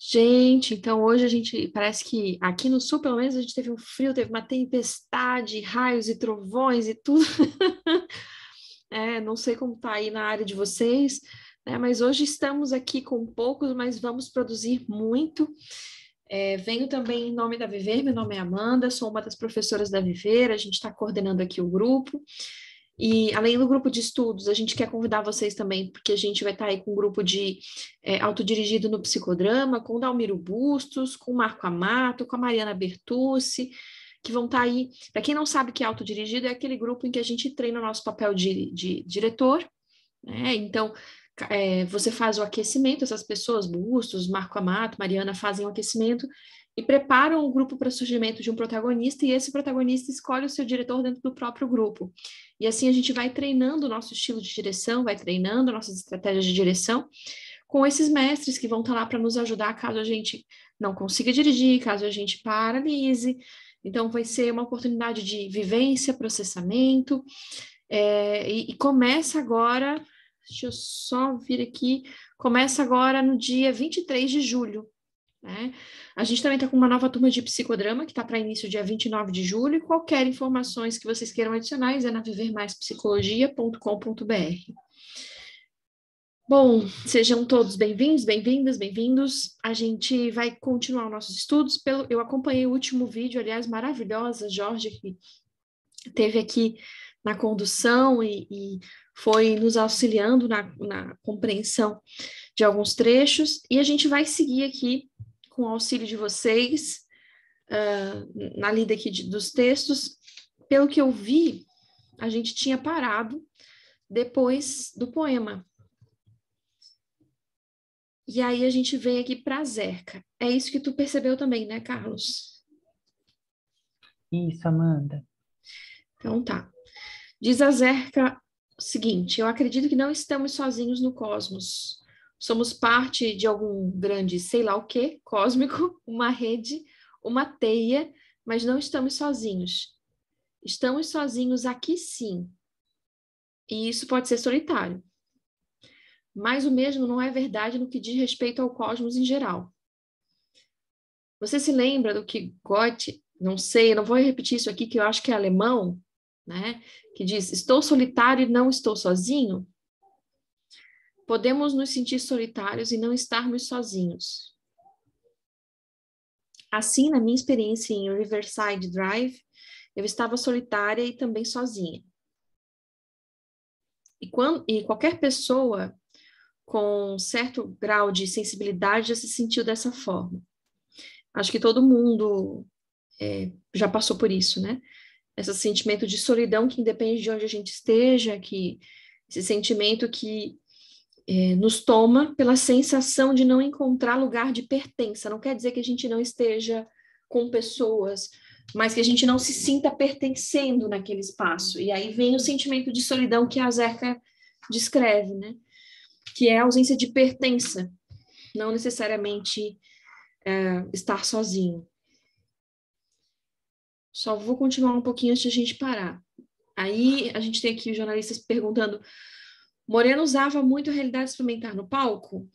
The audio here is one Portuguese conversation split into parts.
Gente, então hoje a gente parece que aqui no sul, pelo menos, a gente teve um frio, teve uma tempestade, raios e trovões e tudo. Não sei como tá aí na área de vocês, né? Mas hoje estamos aqui com poucos, mas vamos produzir muito. Venho também em nome da Viver, meu nome é Amanda, sou uma das professoras da Viver, a gente está coordenando aqui o grupo. E além do grupo de estudos, a gente quer convidar vocês também, porque a gente vai estar aí com um grupo de autodirigido no psicodrama, com o Dalmiro Bustos, com o Marco Amato, com a Mariana Bertucci, que vão estar aí. Para quem não sabe o que é autodirigido, é aquele grupo em que a gente treina o nosso papel de diretor, né? Então, você faz o aquecimento, essas pessoas, Bustos, Marco Amato, Mariana, fazem o aquecimento e preparam o grupo para o surgimento de um protagonista, e esse protagonista escolhe o seu diretor dentro do próprio grupo. E assim a gente vai treinando o nosso estilo de direção, vai treinando nossas estratégias de direção com esses mestres que vão estar lá para nos ajudar caso a gente não consiga dirigir, caso a gente paralise. Então, vai ser uma oportunidade de vivência, processamento, e começa agora, deixa eu só vir aqui, começa agora no dia 23 de julho, né? A gente também está com uma nova turma de psicodrama, que está para início dia 29 de julho, e qualquer informações que vocês queiram adicionar é na vivermaispsicologia.com.br. Bom, sejam todos bem-vindos, bem-vindas, bem-vindos. A gente vai continuar nossos estudos. Eu acompanhei o último vídeo, aliás, maravilhosa, Jorge, que teve aqui na condução e foi nos auxiliando na compreensão de alguns trechos, e a gente vai seguir aqui com o auxílio de vocês, na lida aqui dos textos. Pelo que eu vi, a gente tinha parado depois do poema. E aí a gente vem aqui para a Zerca. É isso que tu percebeu também, né, Carlos? Isso, Amanda. Então tá. Diz a Zerca o seguinte: eu acredito que não estamos sozinhos no cosmos. Somos parte de algum grande, sei lá o quê, cósmico, uma rede, uma teia, mas não estamos sozinhos. Estamos sozinhos aqui sim. E isso pode ser solitário. Mas o mesmo não é verdade no que diz respeito ao cosmos em geral. Você se lembra do que Goethe, não sei, eu não vou repetir isso aqui, que eu acho que é alemão, né? Que diz: estou solitário e não estou sozinho? Podemos nos sentir solitários e não estarmos sozinhos. Assim, na minha experiência em Riverside Drive, eu estava solitária e também sozinha. E qualquer pessoa com certo grau de sensibilidade já se sentiu dessa forma. Acho que todo mundo já passou por isso, né? Esse sentimento de solidão que independe de onde a gente esteja, esse sentimento que nos toma pela sensação de não encontrar lugar de pertença. Não quer dizer que a gente não esteja com pessoas, mas que a gente não se sinta pertencendo naquele espaço. E aí vem o sentimento de solidão que a Zerca descreve, né? Que é a ausência de pertença, não necessariamente estar sozinho. Só vou continuar um pouquinho antes de a gente parar. Aí a gente tem aqui os jornalistas perguntando: Moreno usava muito a realidade experimentar no palco?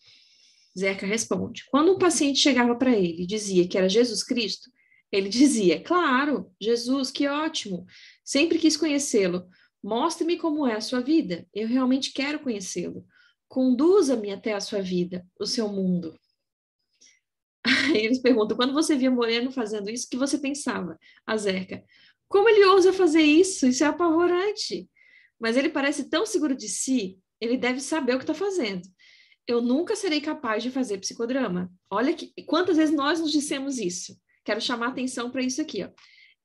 Zeca responde: quando um paciente chegava para ele e dizia que era Jesus Cristo, ele dizia: claro, Jesus, que ótimo, sempre quis conhecê-lo. Mostre-me como é a sua vida, eu realmente quero conhecê-lo. Conduza-me até a sua vida, o seu mundo. Aí eles perguntam: quando você via Moreno fazendo isso, o que você pensava? A Zeca: como ele ousa fazer isso? Isso é apavorante. Mas ele parece tão seguro de si, ele deve saber o que está fazendo. Eu nunca serei capaz de fazer psicodrama. Olha que, quantas vezes nós nos dissemos isso. Quero chamar atenção para isso aqui, ó.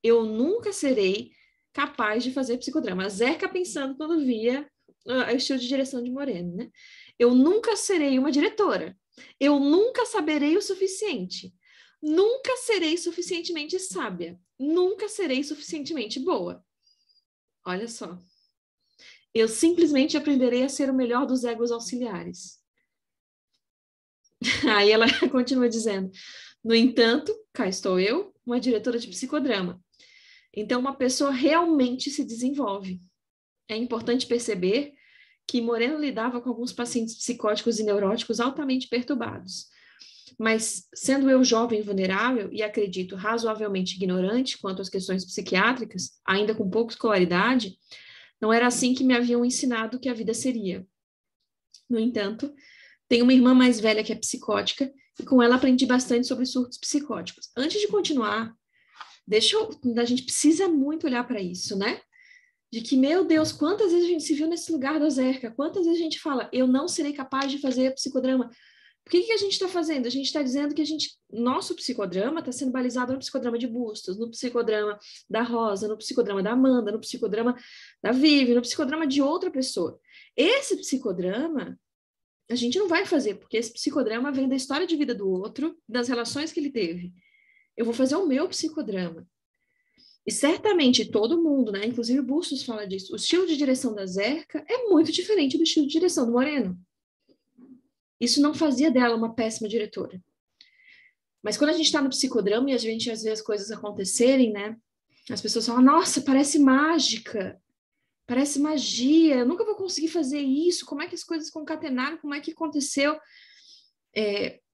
Eu nunca serei capaz de fazer psicodrama. A Zeca pensando quando via o estilo de direção de Moreno, né? Eu nunca serei uma diretora. Eu nunca saberei o suficiente. Nunca serei suficientemente sábia. Nunca serei suficientemente boa. Olha só. Eu simplesmente aprenderei a ser o melhor dos egos auxiliares. Aí ela continua dizendo: no entanto, cá estou eu, uma diretora de psicodrama. Então, uma pessoa realmente se desenvolve. É importante perceber que Moreno lidava com alguns pacientes psicóticos e neuróticos altamente perturbados. Mas sendo eu jovem vulnerável e acredito razoavelmente ignorante quanto às questões psiquiátricas, ainda com pouca escolaridade, não era assim que me haviam ensinado que a vida seria. No entanto, tenho uma irmã mais velha que é psicótica e com ela aprendi bastante sobre surtos psicóticos. Antes de continuar, a gente precisa muito olhar para isso, né? De que, meu Deus, quantas vezes a gente se viu nesse lugar da Zerca? Quantas vezes a gente fala, eu não serei capaz de fazer psicodrama? O que a gente está fazendo? A gente está dizendo que nosso psicodrama está sendo balizado no psicodrama de Bustos, no psicodrama da Rosa, no psicodrama da Amanda, no psicodrama da Vivi, no psicodrama de outra pessoa. Esse psicodrama a gente não vai fazer, porque esse psicodrama vem da história de vida do outro, das relações que ele teve. Eu vou fazer o meu psicodrama. E certamente todo mundo, né? Inclusive o Bustos fala disso. O estilo de direção da Zerca é muito diferente do estilo de direção do Moreno. Isso não fazia dela uma péssima diretora. Mas quando a gente está no psicodrama e a gente às vezes coisas acontecerem, né? As pessoas falam, nossa, parece mágica, parece magia, eu nunca vou conseguir fazer isso, como é que as coisas concatenaram, como é que aconteceu?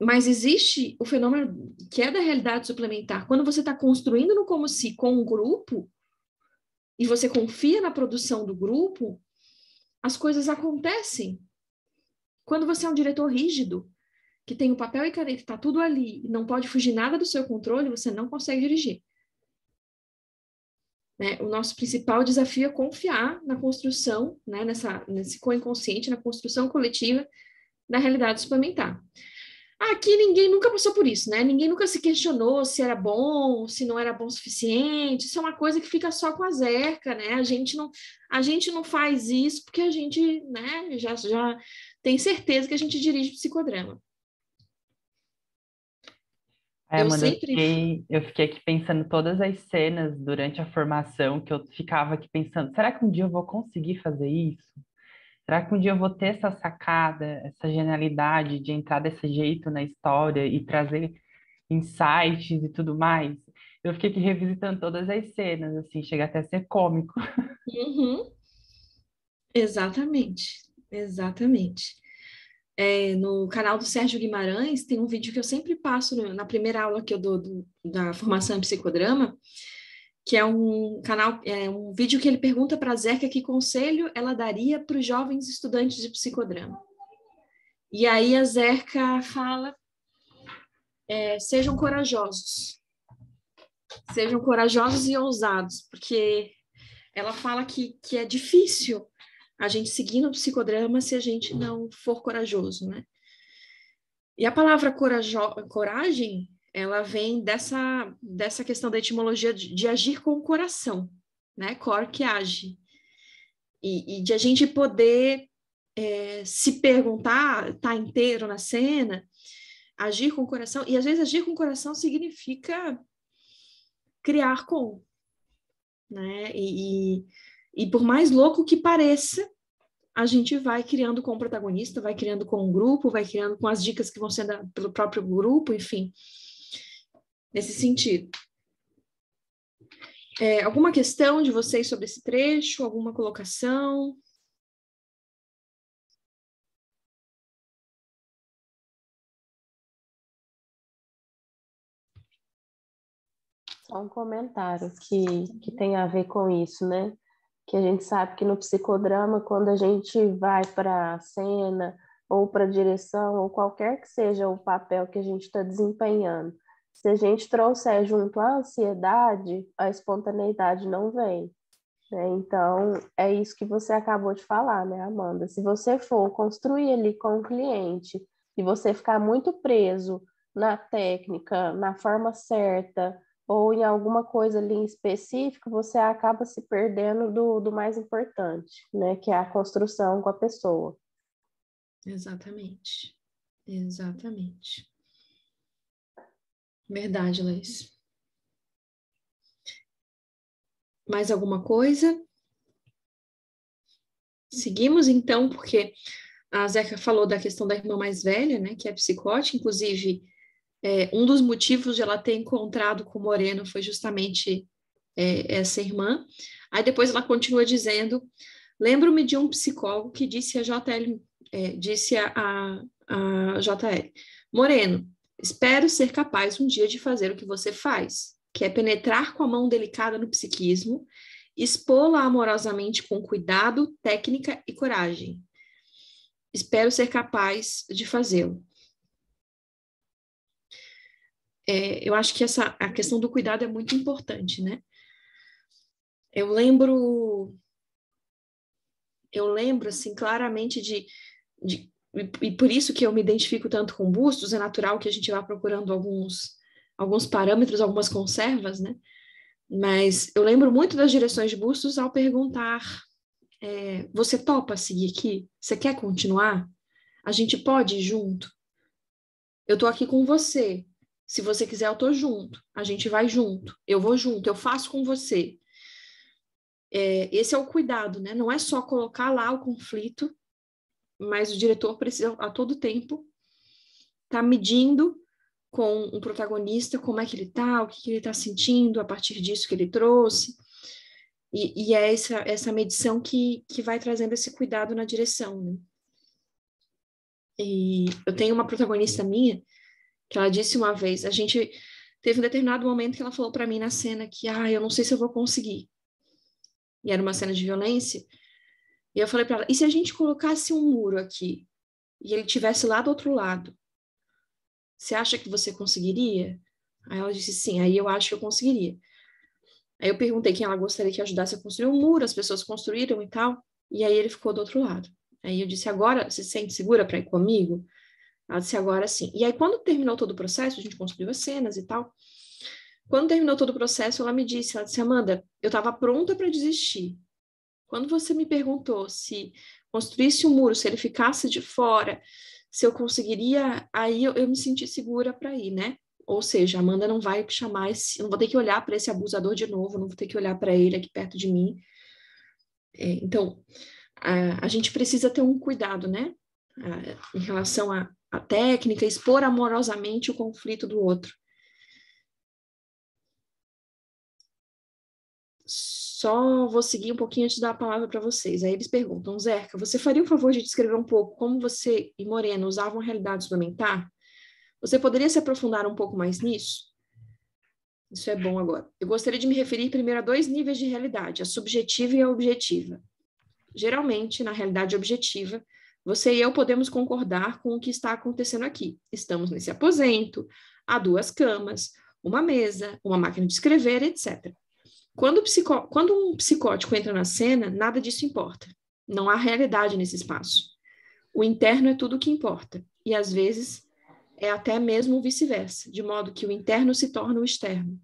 Mas existe o fenômeno que é da realidade suplementar. Quando você está construindo no como se com um grupo, e você confia na produção do grupo, as coisas acontecem. Quando você é um diretor rígido, que tem o papel e caneta, está tudo ali, e não pode fugir nada do seu controle, você não consegue dirigir. Né? O nosso principal desafio é confiar na construção, né, nesse co-inconsciente, na construção coletiva da realidade suplementar. Aqui ninguém nunca passou por isso, né? Ninguém nunca se questionou se era bom, se não era bom o suficiente. Isso é uma coisa que fica só com a Zerca, né? A gente não faz isso porque a gente, né, já tem certeza que a gente dirige psicodrama. Amanda, eu fiquei aqui pensando todas as cenas durante a formação que eu ficava aqui pensando, será que um dia eu vou conseguir fazer isso? Será que um dia eu vou ter essa sacada, essa genialidade de entrar desse jeito na história e trazer insights e tudo mais? Eu fiquei aqui revisitando todas as cenas, assim, chega até a ser cômico. Uhum. Exatamente, exatamente. No canal do Sérgio Guimarães tem um vídeo que eu sempre passo na primeira aula que eu dou da formação em psicodrama, que é um vídeo que ele pergunta para a Zerca que conselho ela daria para os jovens estudantes de psicodrama. E aí a Zerca fala, sejam corajosos e ousados, porque ela fala que é difícil a gente seguir no psicodrama se a gente não for corajoso, né? E a palavra coragem, ela vem dessa questão da etimologia de agir com o coração, né? Cor que age. E de a gente poder se perguntar, tá inteiro na cena, agir com o coração. E às vezes agir com o coração significa criar com, né? E por mais louco que pareça, a gente vai criando com o protagonista, vai criando com o grupo, vai criando com as dicas que vão ser dadas pelo próprio grupo, enfim, nesse sentido. Alguma questão de vocês sobre esse trecho? Alguma colocação? Só um comentário que tem a ver com isso, né? Que a gente sabe que no psicodrama, quando a gente vai para a cena ou para a direção, ou qualquer que seja o papel que a gente está desempenhando, se a gente trouxer junto a ansiedade, a espontaneidade não vem. Né? Então, é isso que você acabou de falar, né, Amanda? Se você for construir ali com o cliente e você ficar muito preso na técnica, na forma certa, ou em alguma coisa ali em específico, você acaba se perdendo do mais importante, né? Que é a construção com a pessoa. Exatamente. Exatamente. Verdade, Laís. Mais alguma coisa? Seguimos, então, porque a Zeca falou da questão da irmã mais velha, né? Que é psicótica, inclusive... um dos motivos de ela ter encontrado com o Moreno foi justamente essa irmã. Aí depois ela continua dizendo: lembro-me de um psicólogo que disse a JL, disse a JL, Moreno, Espero ser capaz um dia de fazer o que você faz, que é penetrar com a mão delicada no psiquismo, expô-la amorosamente com cuidado, técnica e coragem. Espero ser capaz de fazê-lo. Eu acho que a questão do cuidado é muito importante, né? Eu lembro assim, claramente e por isso que eu me identifico tanto com bustos, é natural que a gente vá procurando alguns parâmetros, algumas conservas, né? Mas eu lembro muito das direções de bustos ao perguntar, você topa seguir aqui? Você quer continuar? A gente pode ir junto? Eu tô aqui com você. Se você quiser, eu tô junto. A gente vai junto. Eu vou junto. Eu faço com você. Esse é o cuidado, né? Não é só colocar lá o conflito, mas o diretor precisa, a todo tempo, estar medindo com um protagonista como é que ele tá, o que ele tá sentindo a partir disso que ele trouxe. E é essa medição que vai trazendo esse cuidado na direção, né? E eu tenho uma protagonista minha que ela disse uma vez, a gente teve um determinado momento que ela falou para mim na cena que, eu não sei se eu vou conseguir. E era uma cena de violência. E eu falei para ela, e se a gente colocasse um muro aqui e ele tivesse lá do outro lado? Você acha que você conseguiria? Aí ela disse sim, aí eu acho que eu conseguiria. Aí eu perguntei quem ela gostaria que ajudasse a construir um muro, as pessoas construíram e tal, e aí ele ficou do outro lado. Aí eu disse, agora você se sente segura para ir comigo? Ela disse, agora sim. E aí quando terminou todo o processo, a gente construiu as cenas e tal, quando terminou todo o processo, ela disse, Amanda, eu estava pronta para desistir. Quando você me perguntou se construísse um muro, se ele ficasse de fora, se eu conseguiria, aí eu me senti segura para ir, né? Ou seja, a Amanda não vai chamar não vou ter que olhar para esse abusador de novo, não vou ter que olhar para ele aqui perto de mim. Então, a gente precisa ter um cuidado, né? Em relação à técnica, expor amorosamente o conflito do outro. Só vou seguir um pouquinho antes de dar a palavra para vocês. Aí eles perguntam, Zerka, você faria o favor de descrever um pouco como você e Moreno usavam a realidade suplementar? Você poderia se aprofundar um pouco mais nisso? Isso é bom agora. Eu gostaria de me referir primeiro a 2 níveis de realidade, a subjetiva e a objetiva. Geralmente, na realidade objetiva, você e eu podemos concordar com o que está acontecendo aqui. Estamos nesse aposento, há 2 camas, uma mesa, uma máquina de escrever, etc. Quando um psicótico entra na cena, nada disso importa. Não há realidade nesse espaço. O interno é tudo o que importa. E, às vezes, é até mesmo vice-versa, de modo que o interno se torna o externo.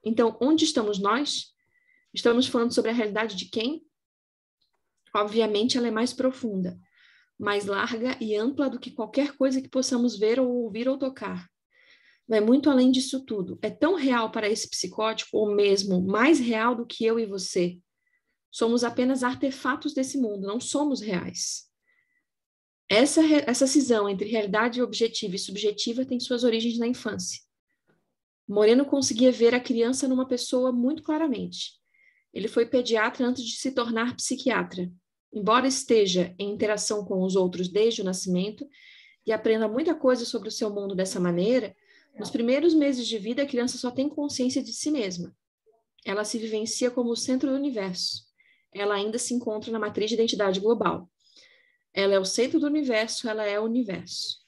Então, onde estamos nós? Estamos falando sobre a realidade de quem? Obviamente, ela é mais profunda, mais larga e ampla do que qualquer coisa que possamos ver ou ouvir ou tocar. Vai muito além disso tudo. É tão real para esse psicótico, ou mesmo mais real do que eu e você. Somos apenas artefatos desse mundo, não somos reais. Essa cisão entre realidade objetiva e subjetiva tem suas origens na infância. Moreno conseguia ver a criança numa pessoa muito claramente. Ele foi pediatra antes de se tornar psiquiatra. Embora esteja em interação com os outros desde o nascimento e aprenda muita coisa sobre o seu mundo dessa maneira, nos primeiros meses de vida a criança só tem consciência de si mesma. Ela se vivencia como o centro do universo. Ela ainda se encontra na matriz de identidade global. Ela é o centro do universo, ela é o universo.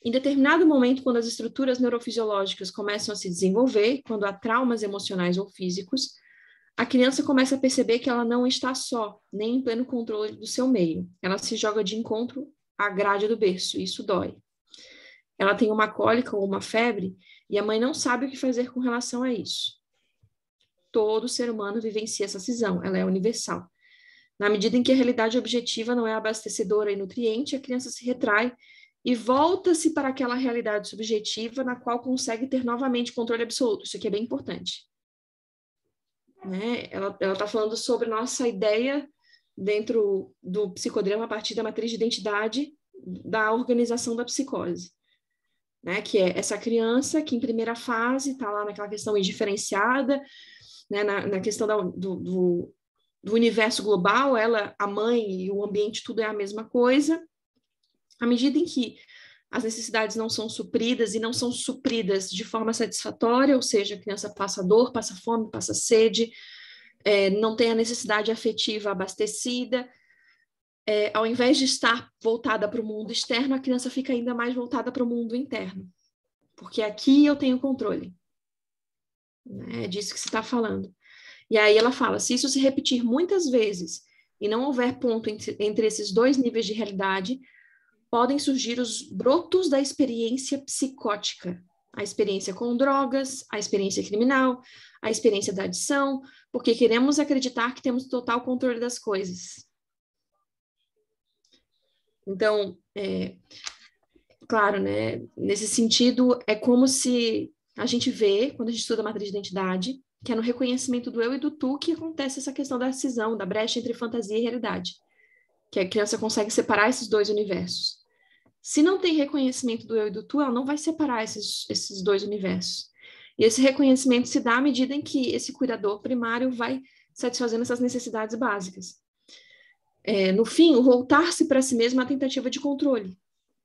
Em determinado momento, quando as estruturas neurofisiológicas começam a se desenvolver, quando há traumas emocionais ou físicos, a criança começa a perceber que ela não está só, nem em pleno controle do seu meio. Ela se joga de encontro à grade do berço, e isso dói. Ela tem uma cólica ou uma febre, e a mãe não sabe o que fazer com relação a isso. Todo ser humano vivencia essa cisão, ela é universal. Na medida em que a realidade objetiva não é abastecedora e nutriente, a criança se retrai e volta-se para aquela realidade subjetiva na qual consegue ter novamente controle absoluto. Isso aqui é bem importante. Né? Ela está falando sobre nossa ideia dentro do psicodrama a partir da matriz de identidade da organização da psicose. Né? Que é essa criança que em primeira fase está lá naquela questão indiferenciada, né? na questão do universo global, ela, a mãe e o ambiente, tudo é a mesma coisa. À medida em que as necessidades não são supridas e não são supridas de forma satisfatória, ou seja, a criança passa dor, passa fome, passa sede, não tem a necessidade afetiva abastecida. Ao invés de estar voltada para o mundo externo, a criança fica ainda mais voltada para o mundo interno, porque aqui eu tenho controle. É disso que se está falando. E aí ela fala, se isso se repetir muitas vezes e não houver ponto entre esses dois níveis de realidade, podem surgir os brotos da experiência psicótica. A experiência com drogas, a experiência criminal, a experiência da adição, porque queremos acreditar que temos total controle das coisas. Então, claro, né? Nesse sentido, é como se a gente vê, quando a gente estuda a matriz de identidade, que é no reconhecimento do eu e do tu que acontece essa questão da cisão, da brecha entre fantasia e realidade. Que a criança consegue separar esses dois universos. Se não tem reconhecimento do eu e do tu, ela não vai separar esses dois universos. E esse reconhecimento se dá à medida em que esse cuidador primário vai satisfazendo essas necessidades básicas. No fim, o voltar-se para si mesmo é uma tentativa de controle.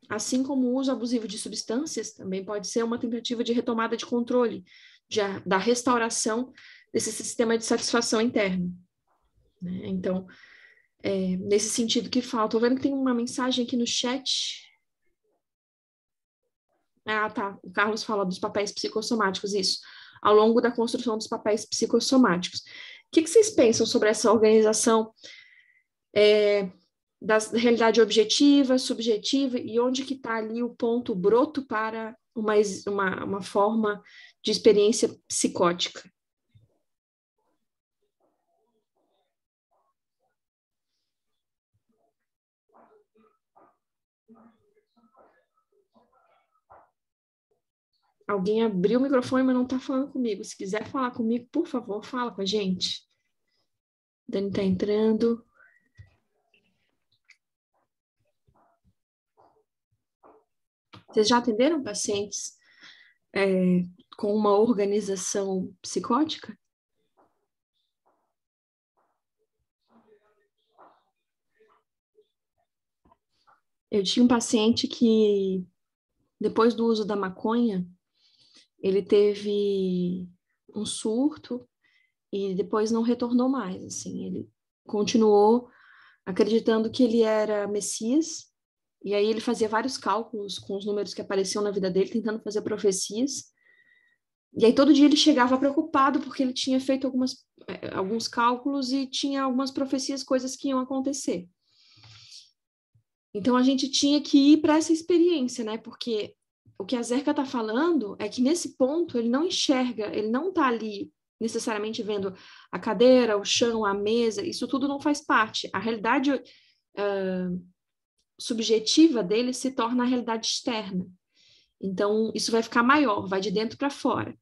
Assim como o uso abusivo de substâncias também pode ser uma tentativa de retomada de controle, da restauração desse sistema de satisfação interno. Né? Então, nesse sentido que fala. Estou vendo que tem uma mensagem aqui no chat. Ah, tá. O Carlos fala dos papéis psicossomáticos, isso. Ao longo da construção dos papéis psicossomáticos. O que vocês pensam sobre essa organização da realidade objetiva, subjetiva, e onde que está ali o ponto broto para uma forma de experiência psicótica? Alguém abriu o microfone, mas não está falando comigo. Se quiser falar comigo, por favor, fala com a gente. Dani está entrando. Vocês já atenderam pacientes com uma organização psicótica? Eu tinha um paciente que, depois do uso da maconha, ele teve um surto e depois não retornou mais, assim, ele continuou acreditando que ele era Messias, e aí ele fazia vários cálculos com os números que apareciam na vida dele, tentando fazer profecias, e aí todo dia ele chegava preocupado porque ele tinha feito alguns cálculos e tinha algumas profecias, coisas que iam acontecer. Então a gente tinha que ir para essa experiência, né, porque o que a Zerka está falando é que nesse ponto ele não enxerga, ele não está ali necessariamente vendo a cadeira, o chão, a mesa, isso tudo não faz parte. A realidade subjetiva dele se torna a realidade externa. Então, isso vai ficar maior, vai de dentro para fora.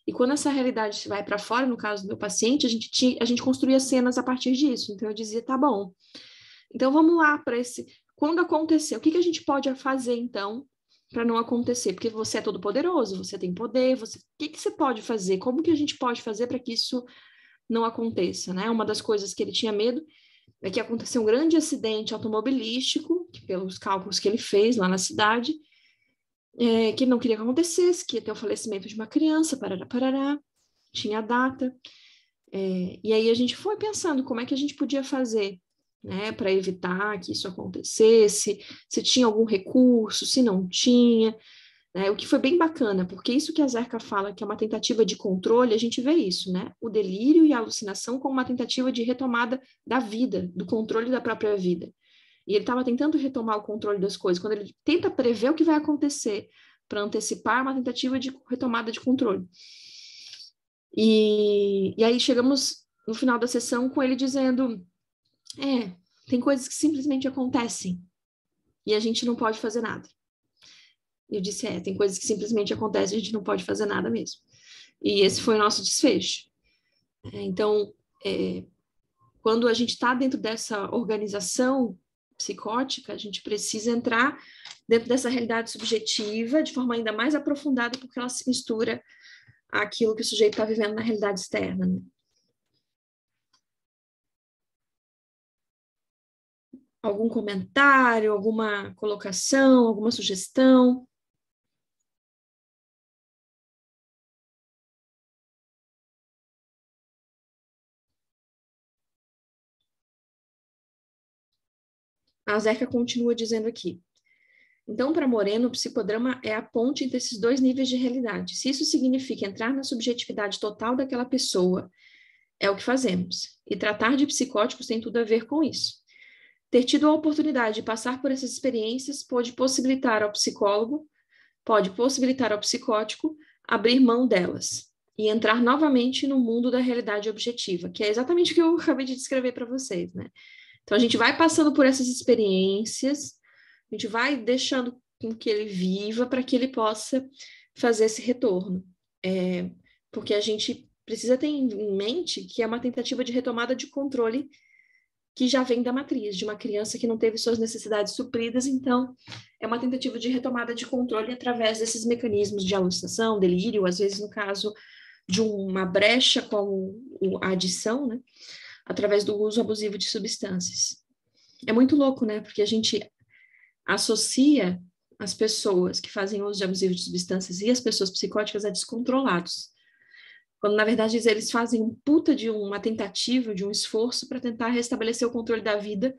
E quando essa realidade vai para fora, no caso do meu paciente, a gente construía cenas a partir disso. Então, eu dizia, tá bom. Então, vamos lá para esse... Quando acontecer, o que a gente pode fazer, então, para não acontecer? Porque você é todo poderoso, você tem poder, o que você pode fazer? Como que a gente pode fazer para que isso não aconteça, né? Uma das coisas que ele tinha medo é que aconteceu um grande acidente automobilístico, pelos cálculos que ele fez lá na cidade, que ele não queria que acontecesse, que ia ter o falecimento de uma criança, parará, tinha a data. E aí a gente foi pensando como é que a gente podia fazer, né, para evitar que isso acontecesse, se tinha algum recurso, se não tinha, né, o que foi bem bacana, porque isso que a Zerka fala, que é uma tentativa de controle, a gente vê isso, né, o delírio e a alucinação como uma tentativa de retomada da vida, do controle da própria vida. E ele estava tentando retomar o controle das coisas, quando ele tenta prever o que vai acontecer, para antecipar uma tentativa de retomada de controle. E aí chegamos no final da sessão com ele dizendo, tem coisas que simplesmente acontecem e a gente não pode fazer nada. E eu disse, tem coisas que simplesmente acontecem e a gente não pode fazer nada mesmo. E esse foi o nosso desfecho. Então, quando a gente está dentro dessa organização psicótica, a gente precisa entrar dentro dessa realidade subjetiva de forma ainda mais aprofundada, porque ela se mistura àquilo que o sujeito está vivendo na realidade externa, né? algum comentário, alguma colocação, alguma sugestão? A Zerka continua dizendo aqui. Então, para Moreno, o psicodrama é a ponte entre esses dois níveis de realidade. Se isso significa entrar na subjetividade total daquela pessoa, é o que fazemos. E tratar de psicóticos tem tudo a ver com isso. Ter tido a oportunidade de passar por essas experiências pode possibilitar ao psicótico abrir mão delas e entrar novamente no mundo da realidade objetiva, que é exatamente o que eu acabei de descrever para vocês, né? Então, a gente vai passando por essas experiências, a gente vai deixando com que ele viva para que ele possa fazer esse retorno. Porque a gente precisa ter em mente que é uma tentativa de retomada de controle que já vem da matriz, de uma criança que não teve suas necessidades supridas, então é uma tentativa de retomada de controle através desses mecanismos de alucinação, delírio, às vezes no caso de uma brecha como a adição, né? Através do uso abusivo de substâncias. É muito louco, né? Porque a gente associa as pessoas que fazem uso de abusivo de substâncias e as pessoas psicóticas a descontrolados. Quando, na verdade, eles fazem um puta de uma tentativa, de um esforço para tentar restabelecer o controle da vida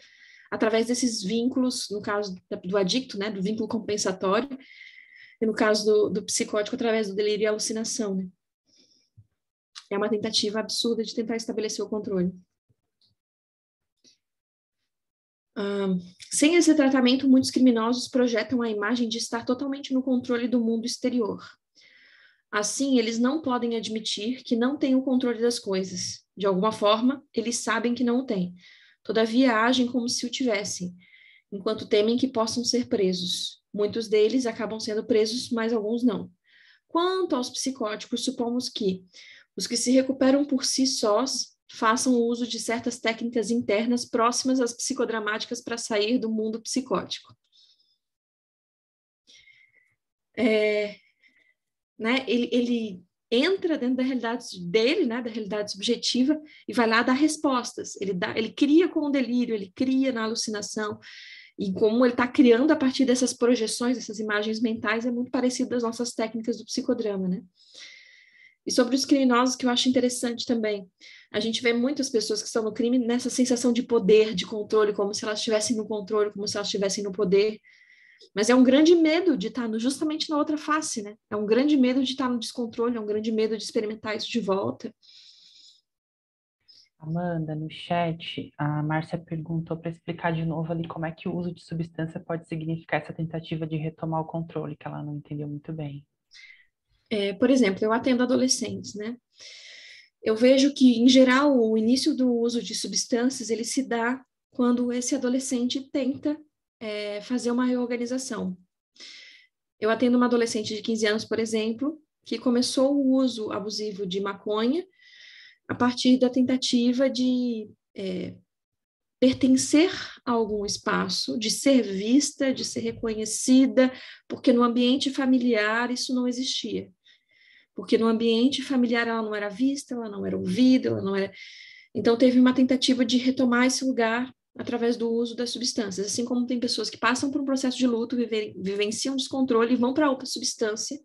através desses vínculos, no caso do adicto, né? Do vínculo compensatório, e no caso do psicótico, através do delírio e alucinação, né? É uma tentativa absurda de tentar estabelecer o controle. Sem esse tratamento, muitos criminosos projetam a imagem de estar totalmente no controle do mundo exterior. Assim, eles não podem admitir que não têm o controle das coisas. De alguma forma, eles sabem que não o têm. Todavia, agem como se o tivessem, enquanto temem que possam ser presos. Muitos deles acabam sendo presos, mas alguns não. Quanto aos psicóticos, supomos que os que se recuperam por si sós façam uso de certas técnicas internas próximas às psicodramáticas para sair do mundo psicótico. Né? Ele entra dentro da realidade dele, né, da realidade subjetiva, e vai lá dar respostas. Ele cria com o delírio, ele cria na alucinação, e como ele está criando a partir dessas projeções, dessas imagens mentais, é muito parecido das nossas técnicas do psicodrama, né? E sobre os criminosos, que eu acho interessante também, a gente vê muitas pessoas que estão no crime nessa sensação de poder, de controle, como se elas estivessem no controle, como se elas estivessem no poder. Mas é um grande medo de estar justamente na outra face, né? É um grande medo de estar no descontrole, é um grande medo de experimentar isso de volta. Amanda, no chat, a Márcia perguntou para explicar de novo ali como é que o uso de substância pode significar essa tentativa de retomar o controle, que ela não entendeu muito bem. Por exemplo, eu atendo adolescentes, né? Eu vejo que, em geral, o início do uso de substâncias, ele se dá quando esse adolescente tenta fazer uma reorganização. Eu atendo uma adolescente de 15 anos, por exemplo, que começou o uso abusivo de maconha a partir da tentativa de pertencer a algum espaço, de ser vista, de ser reconhecida, porque no ambiente familiar isso não existia. Porque no ambiente familiar ela não era vista, ela não era ouvida, ela não era... Então teve uma tentativa de retomar esse lugar através do uso das substâncias, assim como tem pessoas que passam por um processo de luto, vivenciam descontrole e vão para outra substância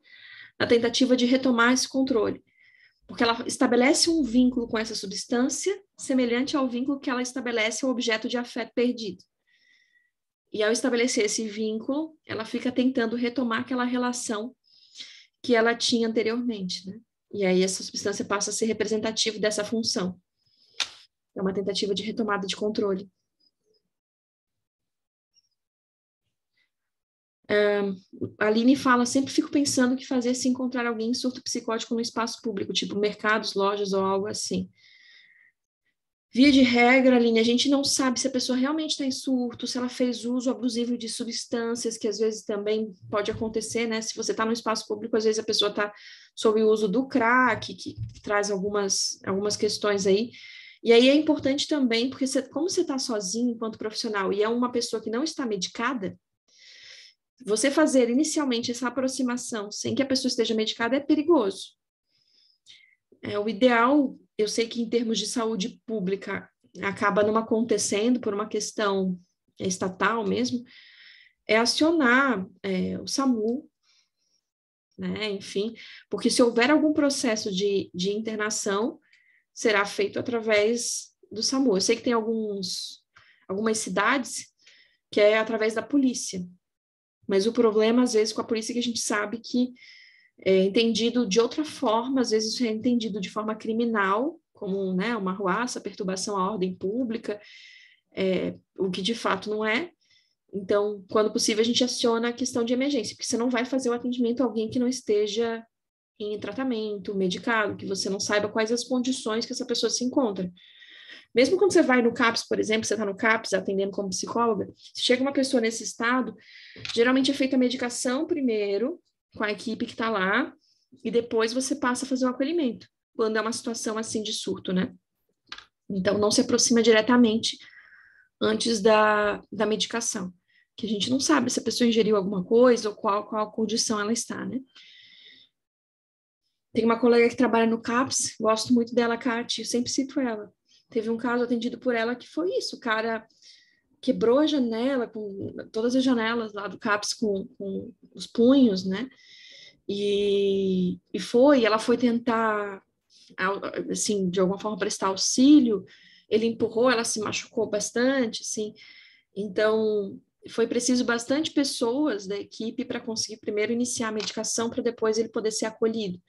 na tentativa de retomar esse controle. Porque ela estabelece um vínculo com essa substância semelhante ao vínculo que ela estabelece ao objeto de afeto perdido. E ao estabelecer esse vínculo, ela fica tentando retomar aquela relação que ela tinha anteriormente, né? E aí essa substância passa a ser representativa dessa função. É uma tentativa de retomada de controle. A Aline fala, sempre fico pensando o que fazer se encontrar alguém em surto psicótico no espaço público, tipo mercados, lojas ou algo assim. Via de regra, Aline, a gente não sabe se a pessoa realmente está em surto, se ela fez uso abusivo de substâncias, que às vezes também pode acontecer, né? Se você está no espaço público, às vezes a pessoa está sob o uso do crack, que traz algumas questões aí. E aí é importante também, porque como você está sozinho enquanto profissional e é uma pessoa que não está medicada, você fazer inicialmente essa aproximação sem que a pessoa esteja medicada é perigoso. O ideal, eu sei que em termos de saúde pública acaba não acontecendo por uma questão estatal mesmo, é acionar o SAMU, né? Enfim, porque se houver algum processo de internação, será feito através do SAMU. Eu sei que tem algumas cidades que é através da polícia, mas o problema, às vezes, com a polícia é que a gente sabe que é entendido de outra forma, às vezes é entendido de forma criminal, como, né, uma arruaça, perturbação à ordem pública, o que de fato não é. Então, quando possível, a gente aciona a questão de emergência, porque você não vai fazer o atendimento a alguém que não esteja em tratamento, medicado, que você não saiba quais as condições que essa pessoa se encontra. Mesmo quando você vai no CAPS, por exemplo, você está no CAPS atendendo como psicóloga, se chega uma pessoa nesse estado, geralmente é feita a medicação primeiro, com a equipe que está lá, e depois você passa a fazer o acolhimento, quando é uma situação assim de surto, né? Então, não se aproxima diretamente antes da medicação, que a gente não sabe se a pessoa ingeriu alguma coisa ou qual condição ela está, né? Tem uma colega que trabalha no CAPS, gosto muito dela, Kati, eu sempre cito ela. Teve um caso atendido por ela que foi isso, o cara quebrou a janela, com todas as janelas lá do CAPS com os punhos, né? E ela foi tentar, assim, de alguma forma prestar auxílio, ele empurrou, ela se machucou bastante, assim, então foi preciso bastante pessoas da equipe para conseguir primeiro iniciar a medicação para depois ele poder ser acolhido.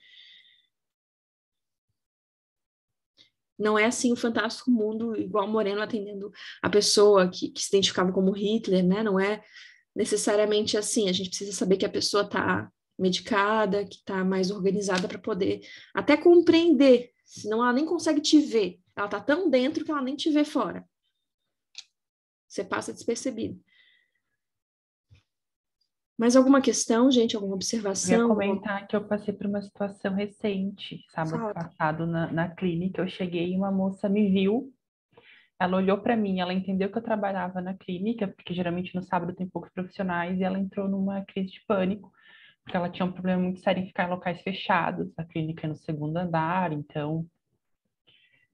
Não é assim o fantástico mundo, igual Moreno atendendo a pessoa que se identificava como Hitler, né? Não é necessariamente assim. A gente precisa saber que a pessoa está medicada, que está mais organizada para poder até compreender, senão ela nem consegue te ver. Ela está tão dentro que ela nem te vê fora. Você passa despercebido. Mais alguma questão, gente? Alguma Eu ia observação? comentar que eu passei por uma situação recente, sábado Fala. passado, na clínica. Eu cheguei e uma moça me viu, ela olhou para mim, ela entendeu que eu trabalhava na clínica, porque geralmente no sábado tem poucos profissionais, e ela entrou numa crise de pânico, porque ela tinha um problema muito sério em ficar em locais fechados. A clínica é no segundo andar, então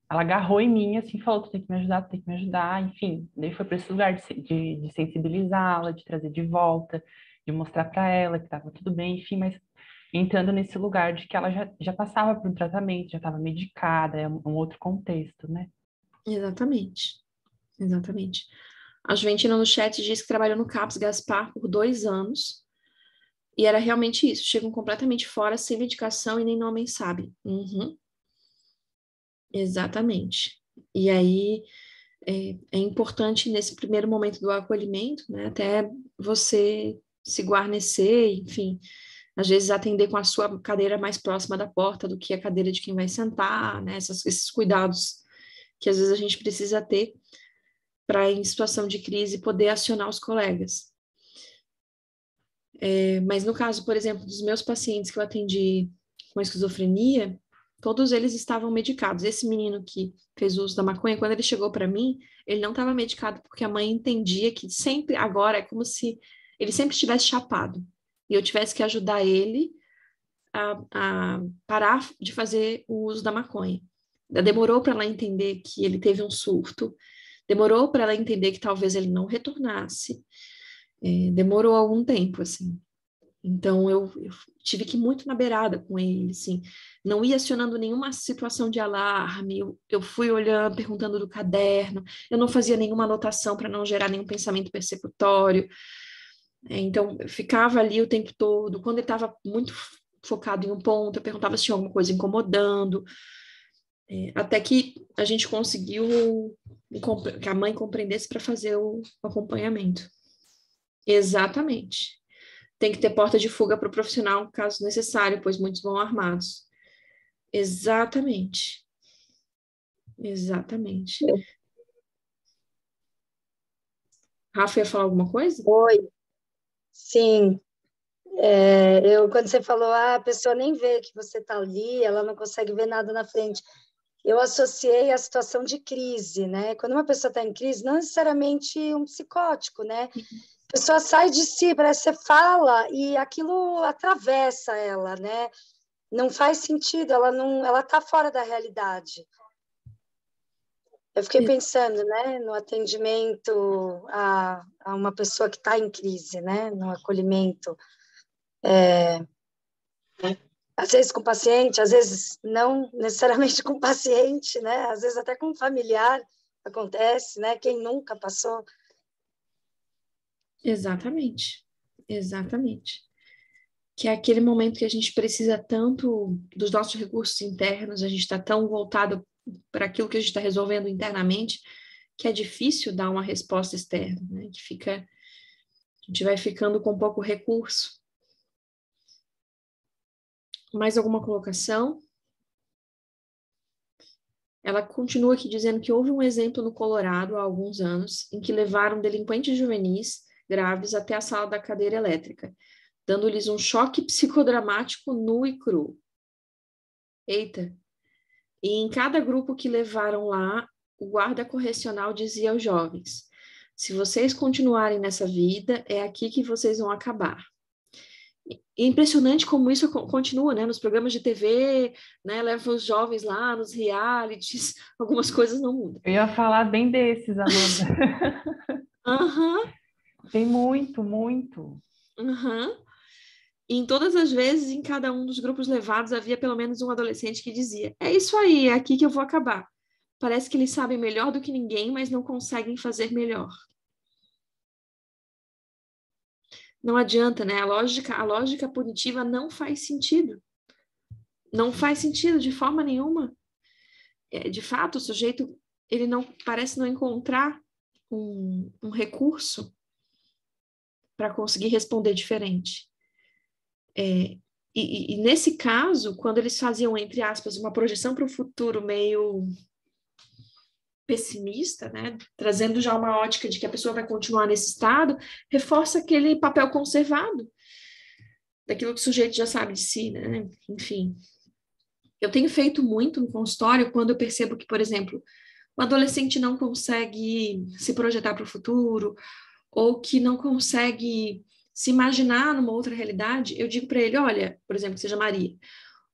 ela agarrou em mim assim, falou: tu tem que me ajudar, tu tem que me ajudar, enfim. Daí foi para esse lugar de sensibilizá-la, de trazer de volta, de mostrar para ela que estava tudo bem, enfim, mas entrando nesse lugar de que ela já passava por um tratamento, já estava medicada, é um outro contexto, né? Exatamente. Exatamente. A Juventina no chat diz que trabalhou no CAPS Gaspar por 2 anos. E era realmente isso. Chegam completamente fora, sem medicação e nem homem sabe. Uhum. Exatamente. E aí é importante nesse primeiro momento do acolhimento, né? Até você se guarnecer, enfim, às vezes atender com a sua cadeira mais próxima da porta do que a cadeira de quem vai sentar, né? Esses cuidados que às vezes a gente precisa ter para, em situação de crise, poder acionar os colegas. Mas no caso, por exemplo, dos meus pacientes que eu atendi com esquizofrenia, todos eles estavam medicados. Esse menino que fez uso da maconha, quando ele chegou para mim, ele não estava medicado porque a mãe entendia que sempre, agora, é como se ele sempre estivesse chapado. E eu tivesse que ajudar ele a parar de fazer o uso da maconha. Demorou para ela entender que ele teve um surto, demorou para ela entender que talvez ele não retornasse, demorou algum tempo, assim. Então, eu tive que ir muito na beirada com ele, assim, não ia acionando nenhuma situação de alarme, eu fui olhando, perguntando do caderno, eu não fazia nenhuma anotação para não gerar nenhum pensamento persecutório, então, eu ficava ali o tempo todo, quando ele estava muito focado em um ponto, eu perguntava se tinha alguma coisa incomodando, até que a gente conseguiu que a mãe compreendesse para fazer o acompanhamento. Exatamente. Tem que ter porta de fuga para o profissional, caso necessário, pois muitos vão armados. Exatamente. Exatamente. Rafa ia falar alguma coisa? Oi, sim. Quando você falou, a pessoa nem vê que você está ali, ela não consegue ver nada na frente. Eu associei a situação de crise, né? Quando uma pessoa está em crise, não necessariamente um psicótico, né? A pessoa sai de si, parece que você fala e aquilo atravessa ela, né? Não faz sentido, ela está fora da realidade. Eu fiquei pensando, né, no atendimento a uma pessoa que está em crise, né, no acolhimento, às vezes com paciente, às vezes não necessariamente com paciente, né, às vezes até com familiar acontece, né, quem nunca passou. Exatamente, exatamente. Que é aquele momento que a gente precisa tanto dos nossos recursos internos, a gente está tão voltado para aquilo que a gente está resolvendo internamente, que é difícil dar uma resposta externa, né? A gente vai ficando com pouco recurso. Mais alguma colocação? Ela continua aqui dizendo que houve um exemplo no Colorado há alguns anos em que levaram delinquentes juvenis graves até a sala da cadeira elétrica, dando-lhes um choque psicodramático nu e cru. Eita! E em cada grupo que levaram lá, o guarda correcional dizia aos jovens: se vocês continuarem nessa vida, é aqui que vocês vão acabar. E é impressionante como isso continua, né? Nos programas de TV, né? Leva os jovens lá, nos realities, algumas coisas não mudam. Eu ia falar bem desses, Amanda. Aham. Tem muito, muito. Aham. E em todas as vezes, em cada um dos grupos levados, havia pelo menos um adolescente que dizia: é isso aí, é aqui que eu vou acabar. Parece que eles sabem melhor do que ninguém, mas não conseguem fazer melhor. Não adianta, né? A lógica punitiva não faz sentido. Não faz sentido de forma nenhuma. De fato, o sujeito ele não parece não encontrar um recurso para conseguir responder diferente. E nesse caso, quando eles faziam, entre aspas, uma projeção para o futuro meio pessimista, né, trazendo já uma ótica de que a pessoa vai continuar nesse estado, reforça aquele papel conservado daquilo que o sujeito já sabe de si, né? Enfim. Eu tenho feito muito no consultório quando eu percebo que, por exemplo, o adolescente não consegue se projetar para o futuro ou que não consegue se imaginar numa outra realidade, eu digo para ele, olha, por exemplo, que seja Maria,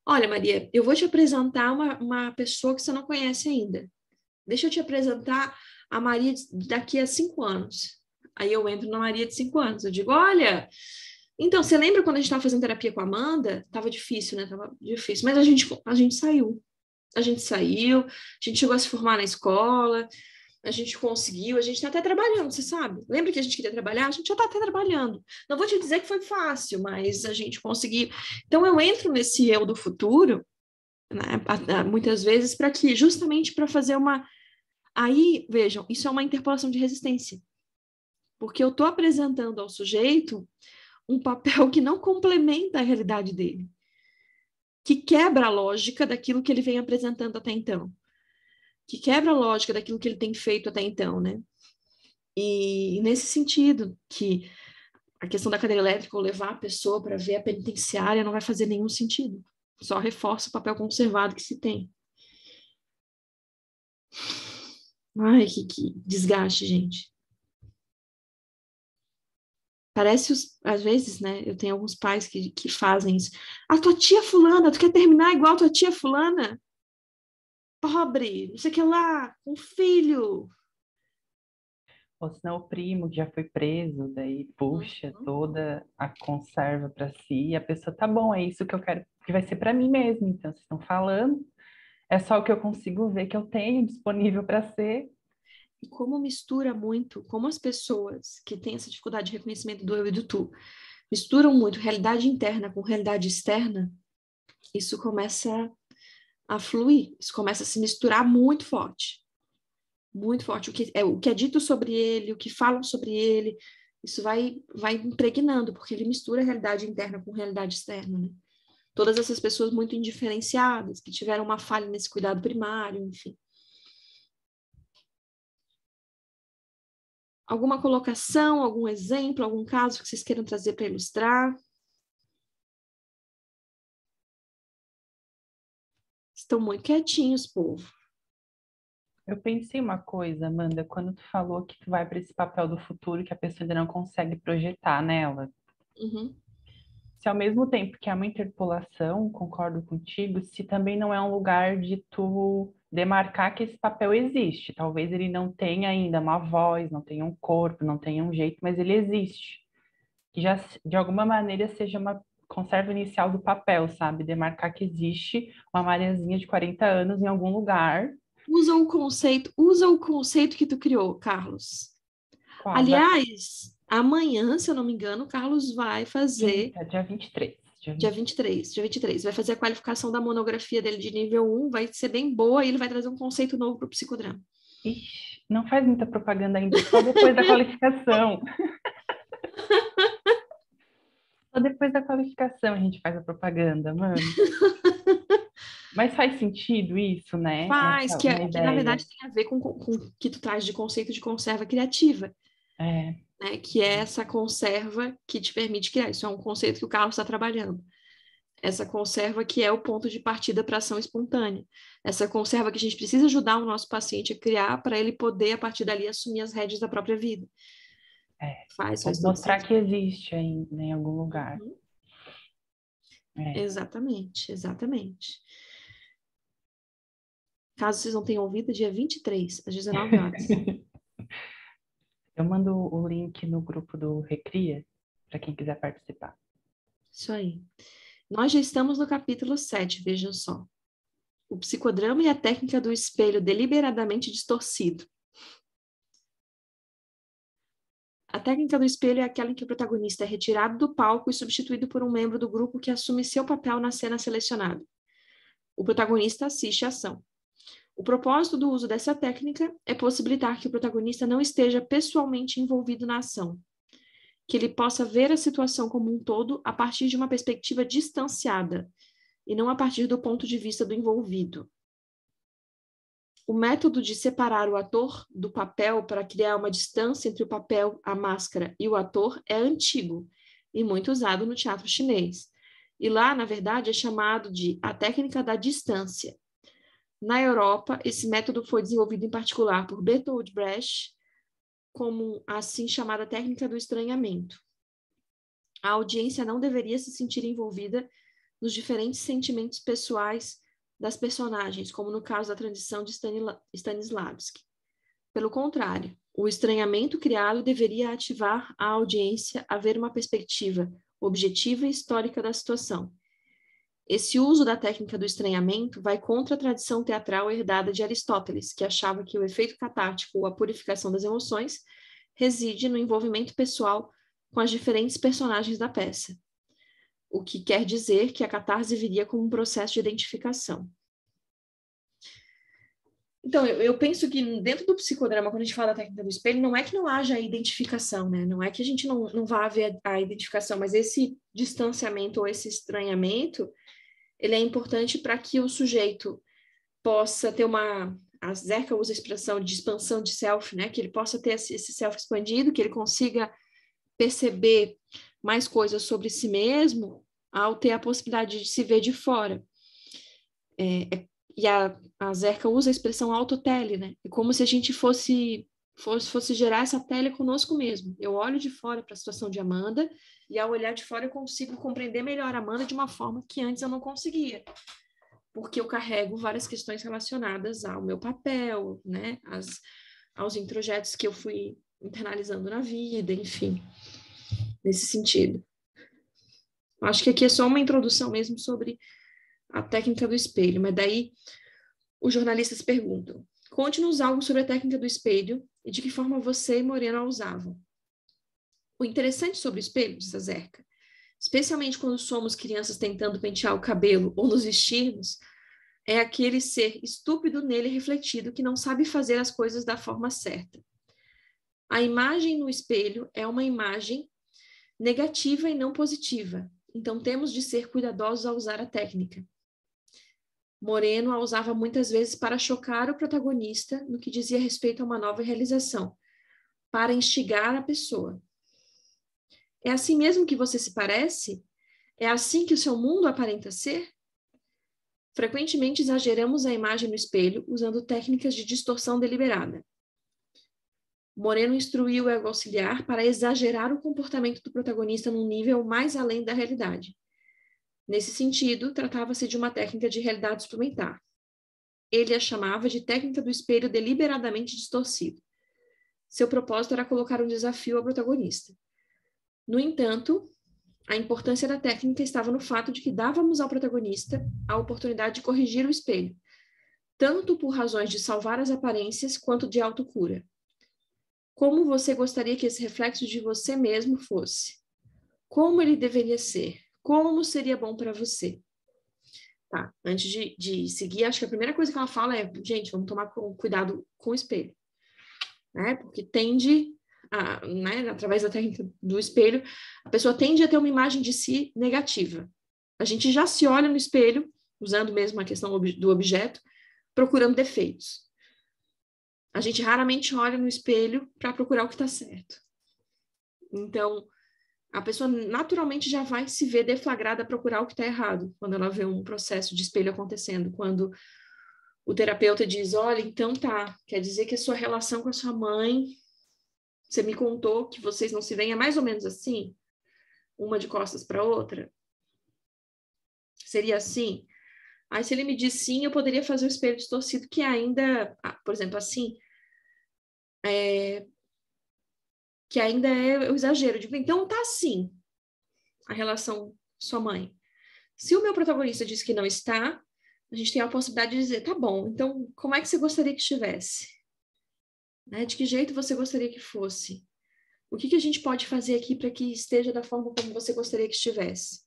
olha, Maria, eu vou te apresentar uma pessoa que você não conhece ainda. Deixa eu te apresentar a Maria daqui a 5 anos. Aí eu entro na Maria de 5 anos. Eu digo, olha, então, você lembra quando a gente estava fazendo terapia com a Amanda? Tava difícil, né? Tava difícil. Mas a gente saiu. A gente saiu, a gente chegou a se formar na escola, a gente conseguiu, a gente está até trabalhando, você sabe? Lembra que a gente queria trabalhar? A gente já está até trabalhando. Não vou te dizer que foi fácil, mas a gente conseguiu. Então, eu entro nesse eu do futuro, né, muitas vezes, para que justamente para fazer uma. Aí, vejam, isso é uma interpolação de resistência. Porque eu estou apresentando ao sujeito um papel que não complementa a realidade dele, que quebra a lógica daquilo que ele vem apresentando até então, que quebra a lógica daquilo que ele tem feito até então, né? E nesse sentido, que a questão da cadeira elétrica ou levar a pessoa para ver a penitenciária não vai fazer nenhum sentido, só reforça o papel conservado que se tem. Ai, que desgaste, gente. Parece, às vezes, né? Eu tenho alguns pais que fazem isso. A tua tia fulana, tu quer terminar igual a tua tia fulana? Pobre, não sei o que lá, um filho. Ou senão o primo que já foi preso, daí puxa toda a conserva para si, e a pessoa, tá bom, é isso que eu quero, que vai ser para mim mesmo. Então, vocês estão falando, é só o que eu consigo ver que eu tenho disponível para ser. E como mistura muito, como as pessoas que têm essa dificuldade de reconhecimento do eu e do tu misturam muito realidade interna com realidade externa, isso começa a fluir, isso começa a se misturar muito forte. Muito forte. O que é dito sobre ele, o que falam sobre ele, isso vai impregnando, porque ele mistura a realidade interna com a realidade externa, né? Todas essas pessoas muito indiferenciadas, que tiveram uma falha nesse cuidado primário, enfim. Alguma colocação, algum exemplo, algum caso que vocês queiram trazer para ilustrar? Estão muito quietinhos, povo. Eu pensei uma coisa, Amanda, quando tu falou que tu vai para esse papel do futuro que a pessoa ainda não consegue projetar nela. Uhum. Se ao mesmo tempo que é uma interpolação, concordo contigo, se também não é um lugar de tu demarcar que esse papel existe. Talvez ele não tenha ainda uma voz, não tenha um corpo, não tenha um jeito, mas ele existe. Que já, de alguma maneira, seja uma conserva inicial do papel, sabe? Demarcar que existe uma Mariazinha de 40 anos em algum lugar. Usa o conceito que tu criou, Carlos. Qual? Aliás, amanhã, se eu não me engano, o Carlos vai fazer... Dia 23. Dia 23. Vai fazer a qualificação da monografia dele de nível 1, vai ser bem boa e ele vai trazer um conceito novo para o psicodrama. Ixi, não faz muita propaganda ainda, só depois da qualificação. Só depois da qualificação a gente faz a propaganda, mano. Mas faz sentido isso, né? Faz, que na verdade tem a ver com o que tu traz de conceito de conserva criativa. É. Né? Que é essa conserva que te permite criar. Isso é um conceito que o Carlos está trabalhando. Essa conserva que é o ponto de partida para a ação espontânea. Essa conserva que a gente precisa ajudar o nosso paciente a criar para ele poder, a partir dali, assumir as rédeas da própria vida. Faz mostrar que existe ainda em algum lugar. Uhum. Exatamente. Caso vocês não tenham ouvido, dia 23, às 19 horas. Eu mando o link no grupo do Recria, para quem quiser participar. Isso aí. Nós já estamos no capítulo 7, vejam só. O psicodrama e a técnica do espelho deliberadamente distorcido. A técnica do espelho é aquela em que o protagonista é retirado do palco e substituído por um membro do grupo que assume seu papel na cena selecionada. O protagonista assiste à ação. O propósito do uso dessa técnica é possibilitar que o protagonista não esteja pessoalmente envolvido na ação, que ele possa ver a situação como um todo a partir de uma perspectiva distanciada, e não a partir do ponto de vista do envolvido. O método de separar o ator do papel para criar uma distância entre o papel, a máscara e o ator é antigo e muito usado no teatro chinês. E lá, na verdade, é chamado de a técnica da distância. Na Europa, esse método foi desenvolvido em particular por Bertolt Brecht como a assim chamada técnica do estranhamento. A audiência não deveria se sentir envolvida nos diferentes sentimentos pessoais das personagens, como no caso da transição de Stanislavski. Pelo contrário, o estranhamento criado deveria ativar a audiência a ver uma perspectiva objetiva e histórica da situação. Esse uso da técnica do estranhamento vai contra a tradição teatral herdada de Aristóteles, que achava que o efeito catártico ou a purificação das emoções reside no envolvimento pessoal com as diferentes personagens da peça, o que quer dizer que a catarse viria como um processo de identificação. Então, eu penso que dentro do psicodrama, quando a gente fala da técnica do espelho, não é que não haja identificação, né? Não é que a gente não vá ver a identificação, mas esse distanciamento ou esse estranhamento, ele é importante para que o sujeito possa ter a Zerka usa a expressão de expansão de self, né? Que ele possa ter esse self expandido, que ele consiga perceber mais coisas sobre si mesmo ao ter a possibilidade de se ver de fora. E a Zerka usa a expressão autotele, né? É como se a gente fosse gerar essa tele conosco mesmo. Eu olho de fora para a situação de Amanda e ao olhar de fora eu consigo compreender melhor a Amanda de uma forma que antes eu não conseguia. Porque eu carrego várias questões relacionadas ao meu papel, né? Aos introjetos que eu fui internalizando na vida, enfim, nesse sentido. Acho que aqui é só uma introdução mesmo sobre a técnica do espelho, mas daí os jornalistas perguntam: conte-nos algo sobre a técnica do espelho e de que forma você e Moreno a usavam. O interessante sobre o espelho, diz a Zerka, especialmente quando somos crianças tentando pentear o cabelo ou nos vestirmos, é aquele ser estúpido nele refletido que não sabe fazer as coisas da forma certa. A imagem no espelho é uma imagem negativa e não positiva, então temos de ser cuidadosos ao usar a técnica. Moreno a usava muitas vezes para chocar o protagonista no que dizia respeito a uma nova realização, para instigar a pessoa. É assim mesmo que você se parece? É assim que o seu mundo aparenta ser? Frequentemente exageramos a imagem no espelho usando técnicas de distorção deliberada. Moreno instruiu o ego auxiliar para exagerar o comportamento do protagonista num nível mais além da realidade. Nesse sentido, tratava-se de uma técnica de realidade suplementar. ele a chamava de técnica do espelho deliberadamente distorcido. Seu propósito era colocar um desafio ao protagonista. No entanto, a importância da técnica estava no fato de que dávamos ao protagonista a oportunidade de corrigir o espelho, tanto por razões de salvar as aparências quanto de autocura. Como você gostaria que esse reflexo de você mesmo fosse? Como ele deveria ser? Como seria bom para você? Tá, antes de seguir, acho que a primeira coisa que ela fala é, gente, vamos tomar cuidado com o espelho, né? Porque tende, né, através da técnica do espelho, a pessoa tende a ter uma imagem de si negativa. A gente já se olha no espelho, usando mesmo a questão do objeto, procurando defeitos. A gente raramente olha no espelho para procurar o que está certo. Então, a pessoa naturalmente já vai se ver deflagrada a procurar o que está errado, quando ela vê um processo de espelho acontecendo, quando o terapeuta diz, olha, então tá, quer dizer que a sua relação com a sua mãe, você me contou que vocês não se veem, é mais ou menos assim? Uma de costas para outra? Seria assim? Aí se ele me diz sim, eu poderia fazer o espelho distorcido, que ainda, por exemplo, assim, que ainda é o exagero. Digo, então tá assim, a relação com sua mãe. Se o meu protagonista diz que não está, a gente tem a possibilidade de dizer, tá bom, então como é que você gostaria que estivesse? Né? De que jeito você gostaria que fosse? O que a gente pode fazer aqui para que esteja da forma como você gostaria que estivesse?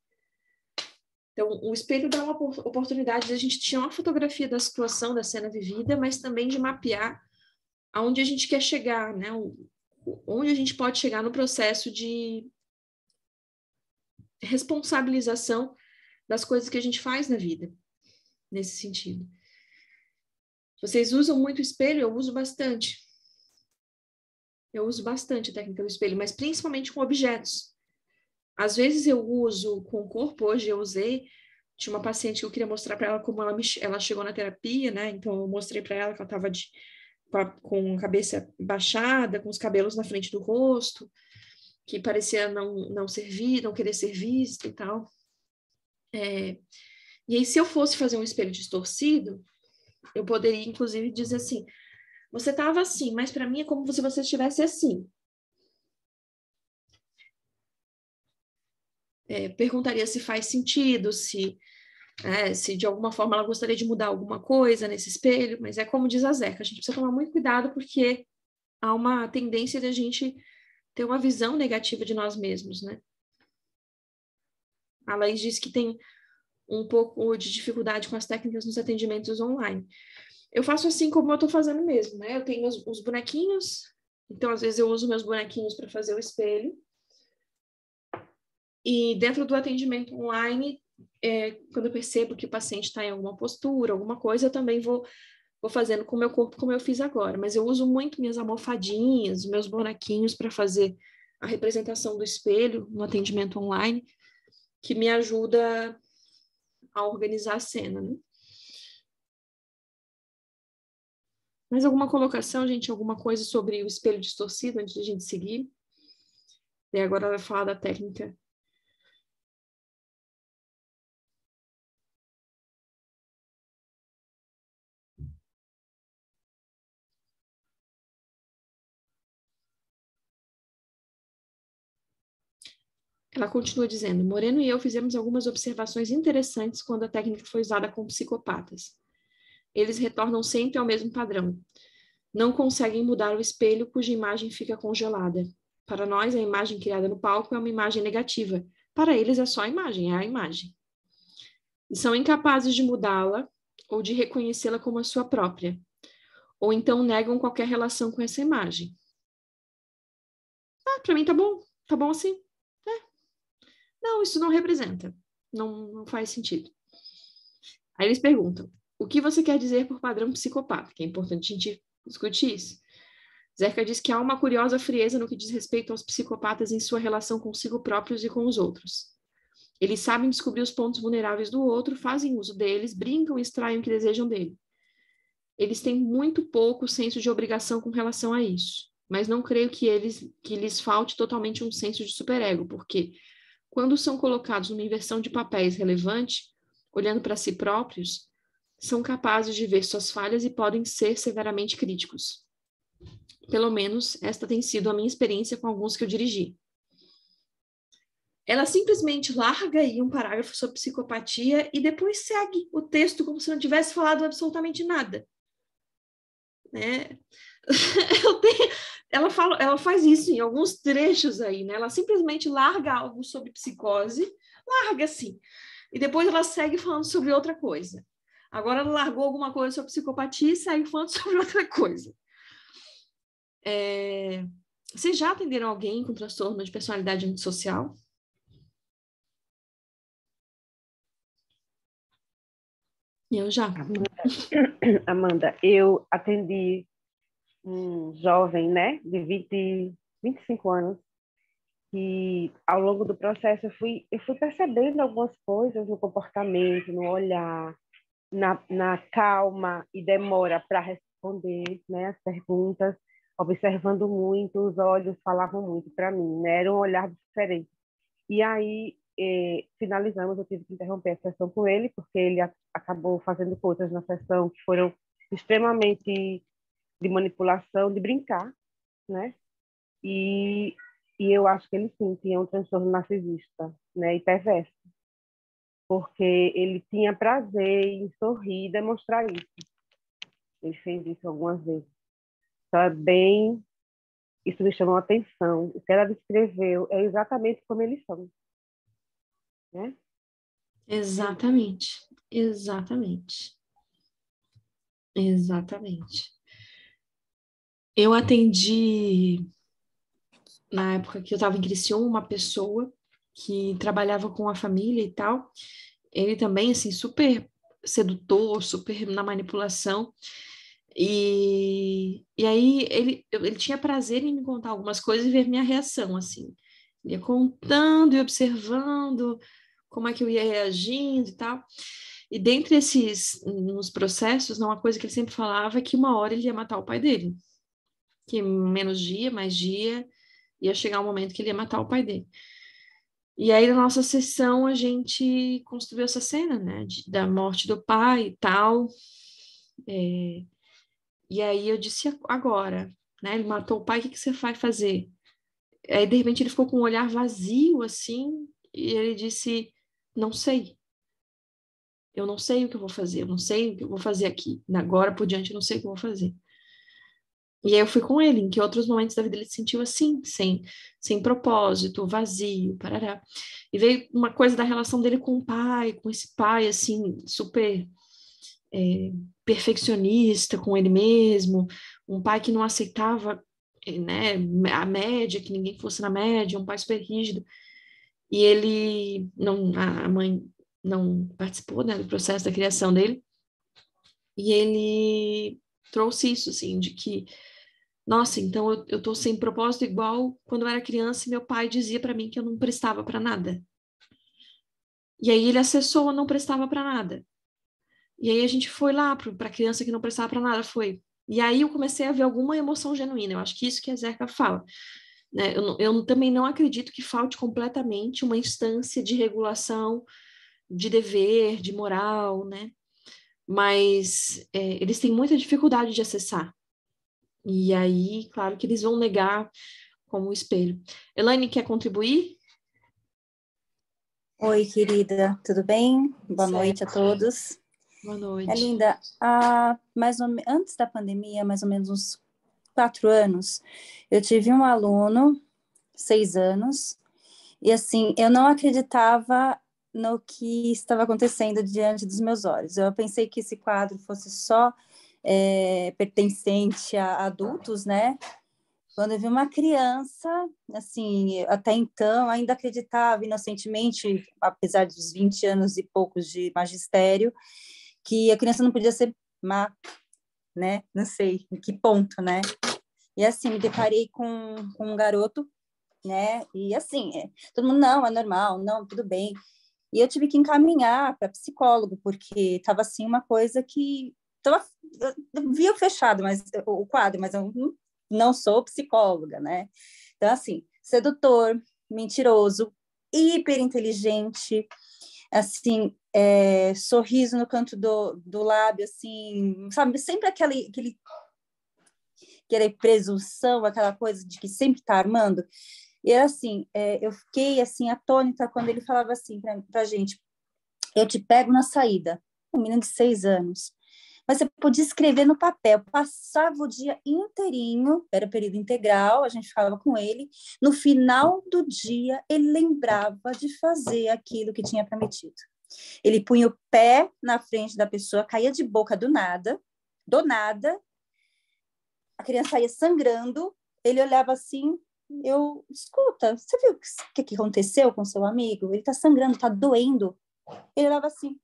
Então, o espelho dá uma oportunidade de a gente tirar uma fotografia da situação, da cena vivida, mas também de mapear aonde a gente quer chegar, né? Onde a gente pode chegar no processo de responsabilização das coisas que a gente faz na vida, nesse sentido. Vocês usam muito espelho? Eu uso bastante. Eu uso bastante a técnica do espelho, mas principalmente com objetos. Às vezes eu uso com o corpo, hoje eu usei, tinha uma paciente que eu queria mostrar para ela como ela chegou na terapia, né? Então eu mostrei para ela que ela estava com a cabeça baixada, com os cabelos na frente do rosto, que parecia não servir, não querer ser vista e tal. E aí, se eu fosse fazer um espelho distorcido, eu poderia, inclusive, dizer assim, você estava assim, mas para mim é como se você estivesse assim. Perguntaria se faz sentido, se de alguma forma ela gostaria de mudar alguma coisa nesse espelho, mas é como diz a Zeca, a gente precisa tomar muito cuidado porque há uma tendência de a gente ter uma visão negativa de nós mesmos, né? A Laís disse que tem um pouco de dificuldade com as técnicas nos atendimentos online. Eu faço assim como eu estou fazendo mesmo, né? Eu tenho os bonequinhos, então às vezes eu uso meus bonequinhos para fazer o espelho. E dentro do atendimento online, quando eu percebo que o paciente está em alguma postura, alguma coisa, eu também vou fazendo com o meu corpo como eu fiz agora. Mas eu uso muito minhas almofadinhas, meus bonequinhos para fazer a representação do espelho no atendimento online, que me ajuda a organizar a cena, né? Mais alguma colocação, gente? Alguma coisa sobre o espelho distorcido antes de a gente seguir? E agora ela vai falar da técnica. Ela continua dizendo, Moreno e eu fizemos algumas observações interessantes quando a técnica foi usada com psicopatas. Eles retornam sempre ao mesmo padrão. Não conseguem mudar o espelho cuja imagem fica congelada. Para nós, a imagem criada no palco é uma imagem negativa. Para eles, é só a imagem, é a imagem. E são incapazes de mudá-la ou de reconhecê-la como a sua própria. Ou então negam qualquer relação com essa imagem. Para mim tá bom assim. Não, isso não representa. Não faz sentido. Aí eles perguntam, o que você quer dizer por padrão psicopata? Que é importante a gente discutir isso. Zeca diz que há uma curiosa frieza no que diz respeito aos psicopatas em sua relação consigo próprios e com os outros. Eles sabem descobrir os pontos vulneráveis do outro, fazem uso deles, brincam e extraem o que desejam dele. Eles têm muito pouco senso de obrigação com relação a isso, mas não creio que lhes falte totalmente um senso de superego, porque quando são colocados numa inversão de papéis relevante, olhando para si próprios, são capazes de ver suas falhas e podem ser severamente críticos. Pelo menos esta tem sido a minha experiência com alguns que eu dirigi. Ela simplesmente larga aí um parágrafo sobre psicopatia e depois segue o texto como se não tivesse falado absolutamente nada. Né? Ela faz isso em alguns trechos aí, né? Ela simplesmente larga algo sobre psicose, larga assim, e depois ela segue falando sobre outra coisa. Agora ela largou alguma coisa sobre psicopatia e segue falando sobre outra coisa. Vocês já atenderam alguém com transtorno de personalidade antissocial? Eu já. Amanda, eu atendi um jovem, né, de 25 anos, e ao longo do processo eu fui percebendo algumas coisas no comportamento, no olhar, na calma e demora para responder, né, as perguntas, observando muito, os olhos falavam muito para mim, né, era um olhar diferente. E aí, finalizamos, eu tive que interromper a sessão com ele, porque ele acabou fazendo coisas na sessão que foram extremamente de manipulação, de brincar, né? E eu acho que ele sim tinha um transtorno narcisista, né? E perverso, porque ele tinha prazer em sorrir e demonstrar isso. Ele fez isso algumas vezes. Então, isso me chamou a atenção. O que ela descreveu é exatamente como eles são. Né? Exatamente. Eu atendi, na época que eu estava em Criciúma, uma pessoa que trabalhava com a família e tal. Ele também, assim, super sedutor, super na manipulação. E aí ele tinha prazer em me contar algumas coisas e ver minha reação, assim. Ele ia contando e observando como é que eu ia reagindo e tal. E dentre nos processos, uma coisa que ele sempre falava é que uma hora ele ia matar o pai dele. Que menos dia, mais dia, ia chegar um momento que ele ia matar o pai dele. E aí, na nossa sessão, a gente construiu essa cena, né, da morte do pai e tal. E aí eu disse, agora, né, ele matou o pai, o que você vai fazer? Aí, de repente, ele ficou com um olhar vazio, assim, e ele disse, não sei. Eu não sei o que eu vou fazer, eu não sei o que eu vou fazer aqui. Agora por diante, eu não sei o que eu vou fazer. E aí eu fui com ele, em que outros momentos da vida ele se sentiu assim, sem propósito, vazio, parará. E veio uma coisa da relação dele com o pai, com esse pai, assim, super perfeccionista com ele mesmo, um pai que não aceitava, né, a média, que ninguém fosse na média, um pai super rígido. E ele, não, a mãe não participou, né, do processo da criação dele. E ele trouxe isso, assim, de que nossa, então eu tô sem propósito igual quando eu era criança e meu pai dizia para mim que eu não prestava para nada. E aí ele acessou, não prestava para nada. E aí a gente foi lá para a criança que não prestava para nada, foi. E aí eu comecei a ver alguma emoção genuína. Eu acho que isso que a Zerka fala. Né? Eu também não acredito que falte completamente uma instância de regulação, de dever, de moral, né? Mas eles têm muita dificuldade de acessar. E aí, claro que eles vão negar como um espelho. Elaine, quer contribuir? Oi, querida, tudo bem? Boa noite a todos. Boa noite. Linda, antes da pandemia, mais ou menos uns 4 anos, eu tive um aluno, 6 anos, e assim, eu não acreditava no que estava acontecendo diante dos meus olhos. Eu pensei que esse quadro fosse só pertencente a adultos, né? Quando eu vi uma criança, assim, até então ainda acreditava inocentemente, apesar dos 20 anos e poucos de magistério, que a criança não podia ser má, né? Não sei em que ponto, né? E assim, me deparei com um garoto, né? E assim, todo mundo, não, é normal, não, tudo bem. E eu tive que encaminhar para psicólogo, porque estava assim uma coisa que... eu via fechado o quadro, mas eu não sou psicóloga, né? Então, assim, sedutor, mentiroso, hiper inteligente, assim, sorriso no canto do lábio, assim, sabe? Sempre aquela presunção, aquela coisa de que sempre está armando. E assim, eu fiquei assim atônita quando ele falava assim para a gente: eu te pego na saída. Um menino de 6 anos. Mas você podia escrever no papel. Passava o dia inteirinho, era período integral, a gente ficava com ele. No final do dia, ele lembrava de fazer aquilo que tinha prometido. Ele punha o pé na frente da pessoa, caía de boca do nada, a criança ia sangrando, ele olhava assim, escuta, você viu o que aconteceu com seu amigo? Ele tá sangrando, tá doendo. Ele olhava assim,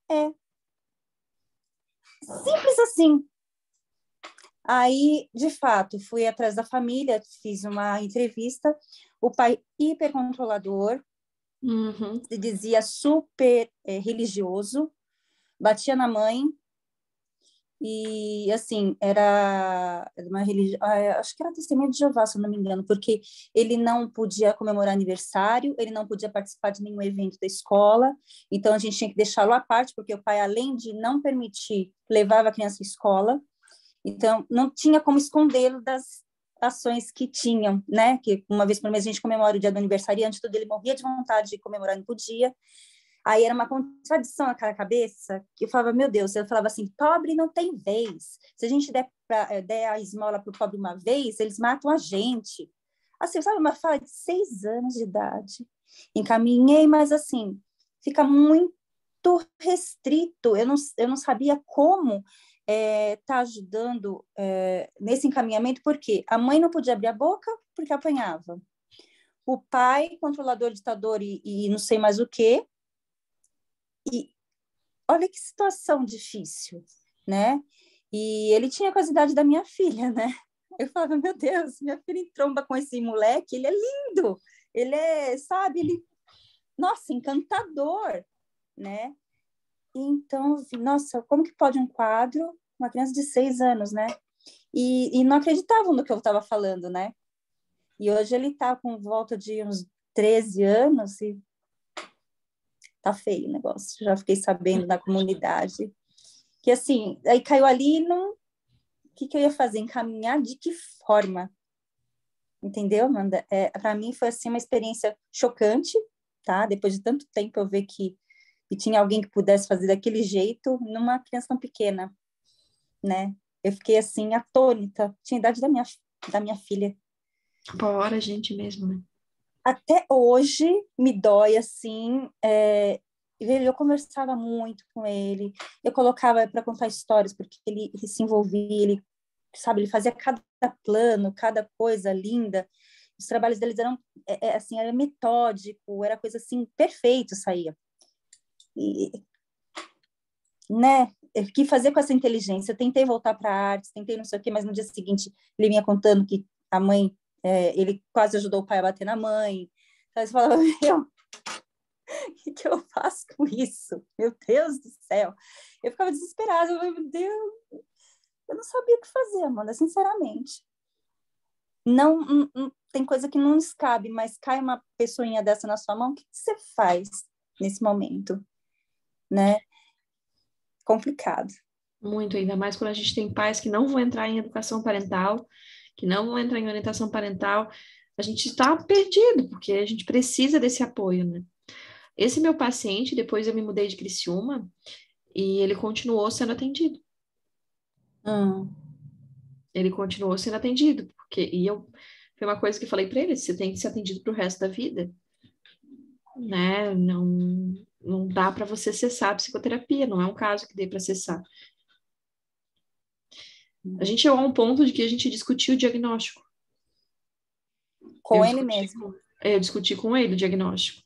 é. Simples assim. Aí, de fato, fui atrás da família, fiz uma entrevista, o pai hipercontrolador, se dizia super religioso, batia na mãe, e, assim, era uma religião, acho que era Testemunha de Jeová, se eu não me engano, porque ele não podia comemorar aniversário, ele não podia participar de nenhum evento da escola, então a gente tinha que deixá-lo à parte, porque o pai, além de não permitir, levava a criança à escola, então não tinha como escondê-lo das ações que tinham, né, que uma vez por mês a gente comemora o dia do aniversariante, tudo, ele morria de vontade de comemorar, não podia. Aí era uma contradição naquela cabeça, que eu falava, meu Deus, eu falava assim, pobre não tem vez. Se a gente der a esmola para o pobre uma vez, eles matam a gente. Assim, sabe, uma fala de 6 anos de idade. Encaminhei, mas assim, fica muito restrito. Eu não sabia como tá ajudando nesse encaminhamento, porque a mãe não podia abrir a boca porque apanhava. O pai, controlador, ditador e não sei mais o quê. E olha que situação difícil, né? E ele tinha quase a idade da minha filha, né? Eu falava, meu Deus, minha filha tromba com esse moleque, ele é lindo, ele é, sabe, nossa, encantador, né? Então, nossa, como que pode um quadro, uma criança de 6 anos, né? E não acreditavam no que eu estava falando, né? E hoje ele está com volta de uns 13 anos e tá feio o negócio. Já fiquei sabendo da comunidade. Que assim, aí caiu ali e não... O que eu ia fazer? Encaminhar de que forma? Entendeu, Amanda? Para mim foi assim uma experiência chocante, tá? Depois de tanto tempo eu ver que tinha alguém que pudesse fazer daquele jeito numa criança tão pequena, né? Eu fiquei assim, atônita. Tinha a idade da minha filha. Bora, gente mesmo, né? Até hoje me dói, assim, eu conversava muito com ele, eu colocava para contar histórias, porque ele se envolvia, ele, sabe, ele fazia cada plano, cada coisa linda, os trabalhos deles eram, assim, era metódico, era coisa, assim, perfeito saía. E, né, eu quis fazer com essa inteligência, eu tentei voltar para a arte, tentei não sei o quê, mas no dia seguinte ele vinha contando que a mãe, ele quase ajudou o pai a bater na mãe, então você falava, meu, o que eu faço com isso? Meu Deus do céu. Eu ficava desesperada, meu Deus, eu não sabia o que fazer, Amanda, sinceramente. Não, tem coisa que não nos cabe, mas cai uma pessoinha dessa na sua mão, o que você faz nesse momento? Né? Complicado. Muito, ainda mais quando a gente tem pais que não vão entrar em educação parental, que não vão entrar em orientação parental, a gente está perdido, porque a gente precisa desse apoio, né? Esse meu paciente, depois eu me mudei de Criciúma, e ele continuou sendo atendido. Ele continuou sendo atendido, foi uma coisa que eu falei para ele, você tem que ser atendido pro resto da vida, né? Não dá para você cessar a psicoterapia, não é um caso que dê para cessar. A gente chegou a um ponto de que a gente discutiu o diagnóstico. Com ele mesmo. Eu discuti com ele o diagnóstico.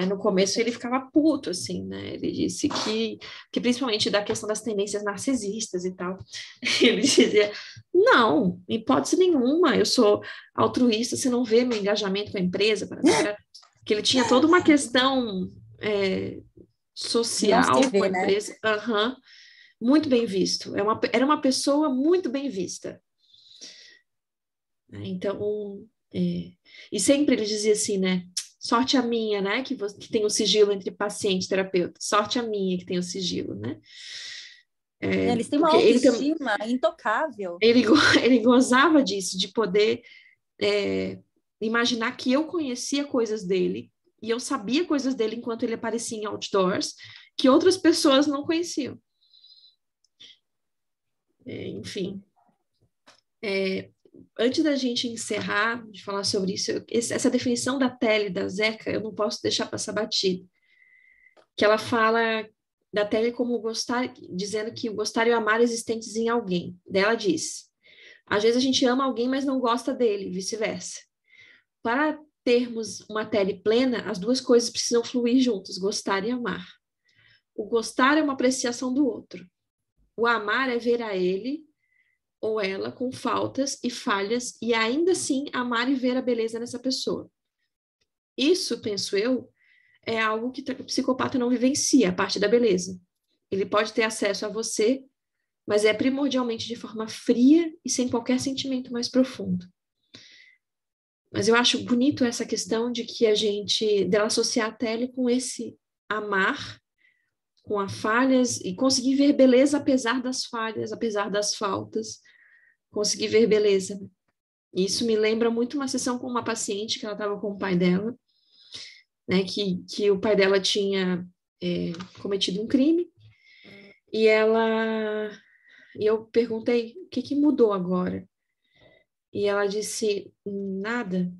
No começo ele ficava puto, assim, né? Ele disse que principalmente da questão das tendências narcisistas e tal. Ele dizia, não, em hipótese nenhuma, eu sou altruísta, você não vê meu engajamento com a empresa, que ele tinha toda uma questão social com a empresa. Né? Uhum. Muito bem visto. Era uma pessoa muito bem vista. Então, e sempre ele dizia assim, né? Sorte a minha, né? Que tem o sigilo entre paciente e terapeuta. Sorte a minha que tem o sigilo, né? Eles têm uma autoestima intocável. Ele gozava disso, de poder imaginar que eu conhecia coisas dele e eu sabia coisas dele enquanto ele aparecia em outdoors que outras pessoas não conheciam. Enfim. Antes da gente encerrar, de falar sobre isso, essa definição da Telle, da Zeca, eu não posso deixar passar batido. Que ela fala da Telle como gostar, dizendo que o gostar e o amar existentes em alguém. Daí ela diz, às vezes a gente ama alguém, mas não gosta dele, vice-versa. Para termos uma Telle plena, as duas coisas precisam fluir juntas, gostar e amar. O gostar é uma apreciação do outro. O amar é ver a ele ou ela com faltas e falhas e ainda assim amar e ver a beleza nessa pessoa. Isso, penso eu, é algo que o psicopata não vivencia, a parte da beleza. Ele pode ter acesso a você, mas é primordialmente de forma fria e sem qualquer sentimento mais profundo. Mas eu acho bonito essa questão de que dela associar a Telle com esse amar, com as falhas, e conseguir ver beleza apesar das falhas, apesar das faltas, conseguir ver beleza. Isso me lembra muito uma sessão com uma paciente que ela estava com o pai dela, né, que o pai dela tinha cometido um crime, e eu perguntei, o que mudou agora? E ela disse, nada,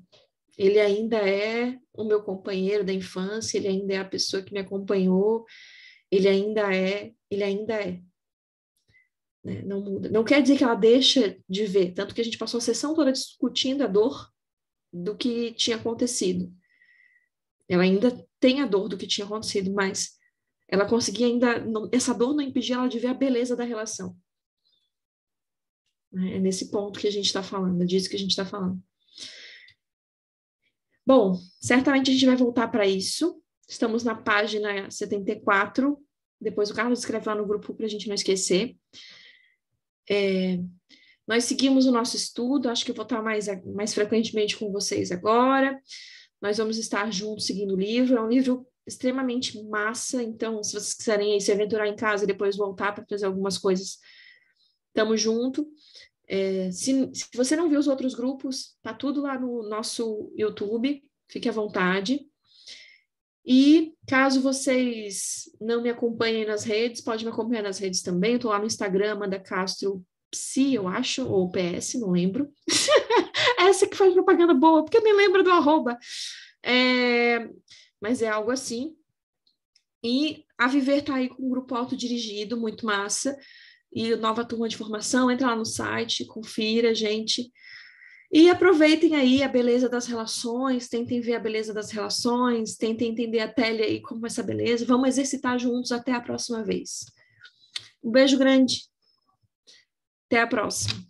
ele ainda é o meu companheiro da infância, ele ainda é a pessoa que me acompanhou, ele ainda é. Né? Não muda. Não quer dizer que ela deixa de ver, tanto que a gente passou a sessão toda discutindo a dor do que tinha acontecido. Ela ainda tem a dor do que tinha acontecido, mas ela conseguia essa dor não impedia ela de ver a beleza da relação. É nesse ponto que a gente está falando, é disso que a gente está falando. Bom, certamente a gente vai voltar para isso. Estamos na página 74. Depois o Carlos escreve lá no grupo para a gente não esquecer. Nós seguimos o nosso estudo, acho que eu vou estar mais frequentemente com vocês agora. Nós vamos estar juntos seguindo o livro. É um livro extremamente massa, então se vocês quiserem aí se aventurar em casa e depois voltar para fazer algumas coisas, estamos juntos. Se você não viu os outros grupos, tá tudo lá no nosso YouTube, fique à vontade. E caso vocês não me acompanhem nas redes, pode me acompanhar nas redes também. Eu tô lá no Instagram, Amanda Castro Psi, eu acho, ou PS, não lembro. Essa que faz propaganda boa, porque eu nem lembro do @. Mas é algo assim. E a Viver tá aí com um grupo autodirigido, muito massa. E nova turma de formação, entra lá no site, confira, gente. E aproveitem aí a beleza das relações, tentem ver a beleza das relações, tentem entender a Telle aí como essa beleza. Vamos exercitar juntos até a próxima vez. Um beijo grande. Até a próxima.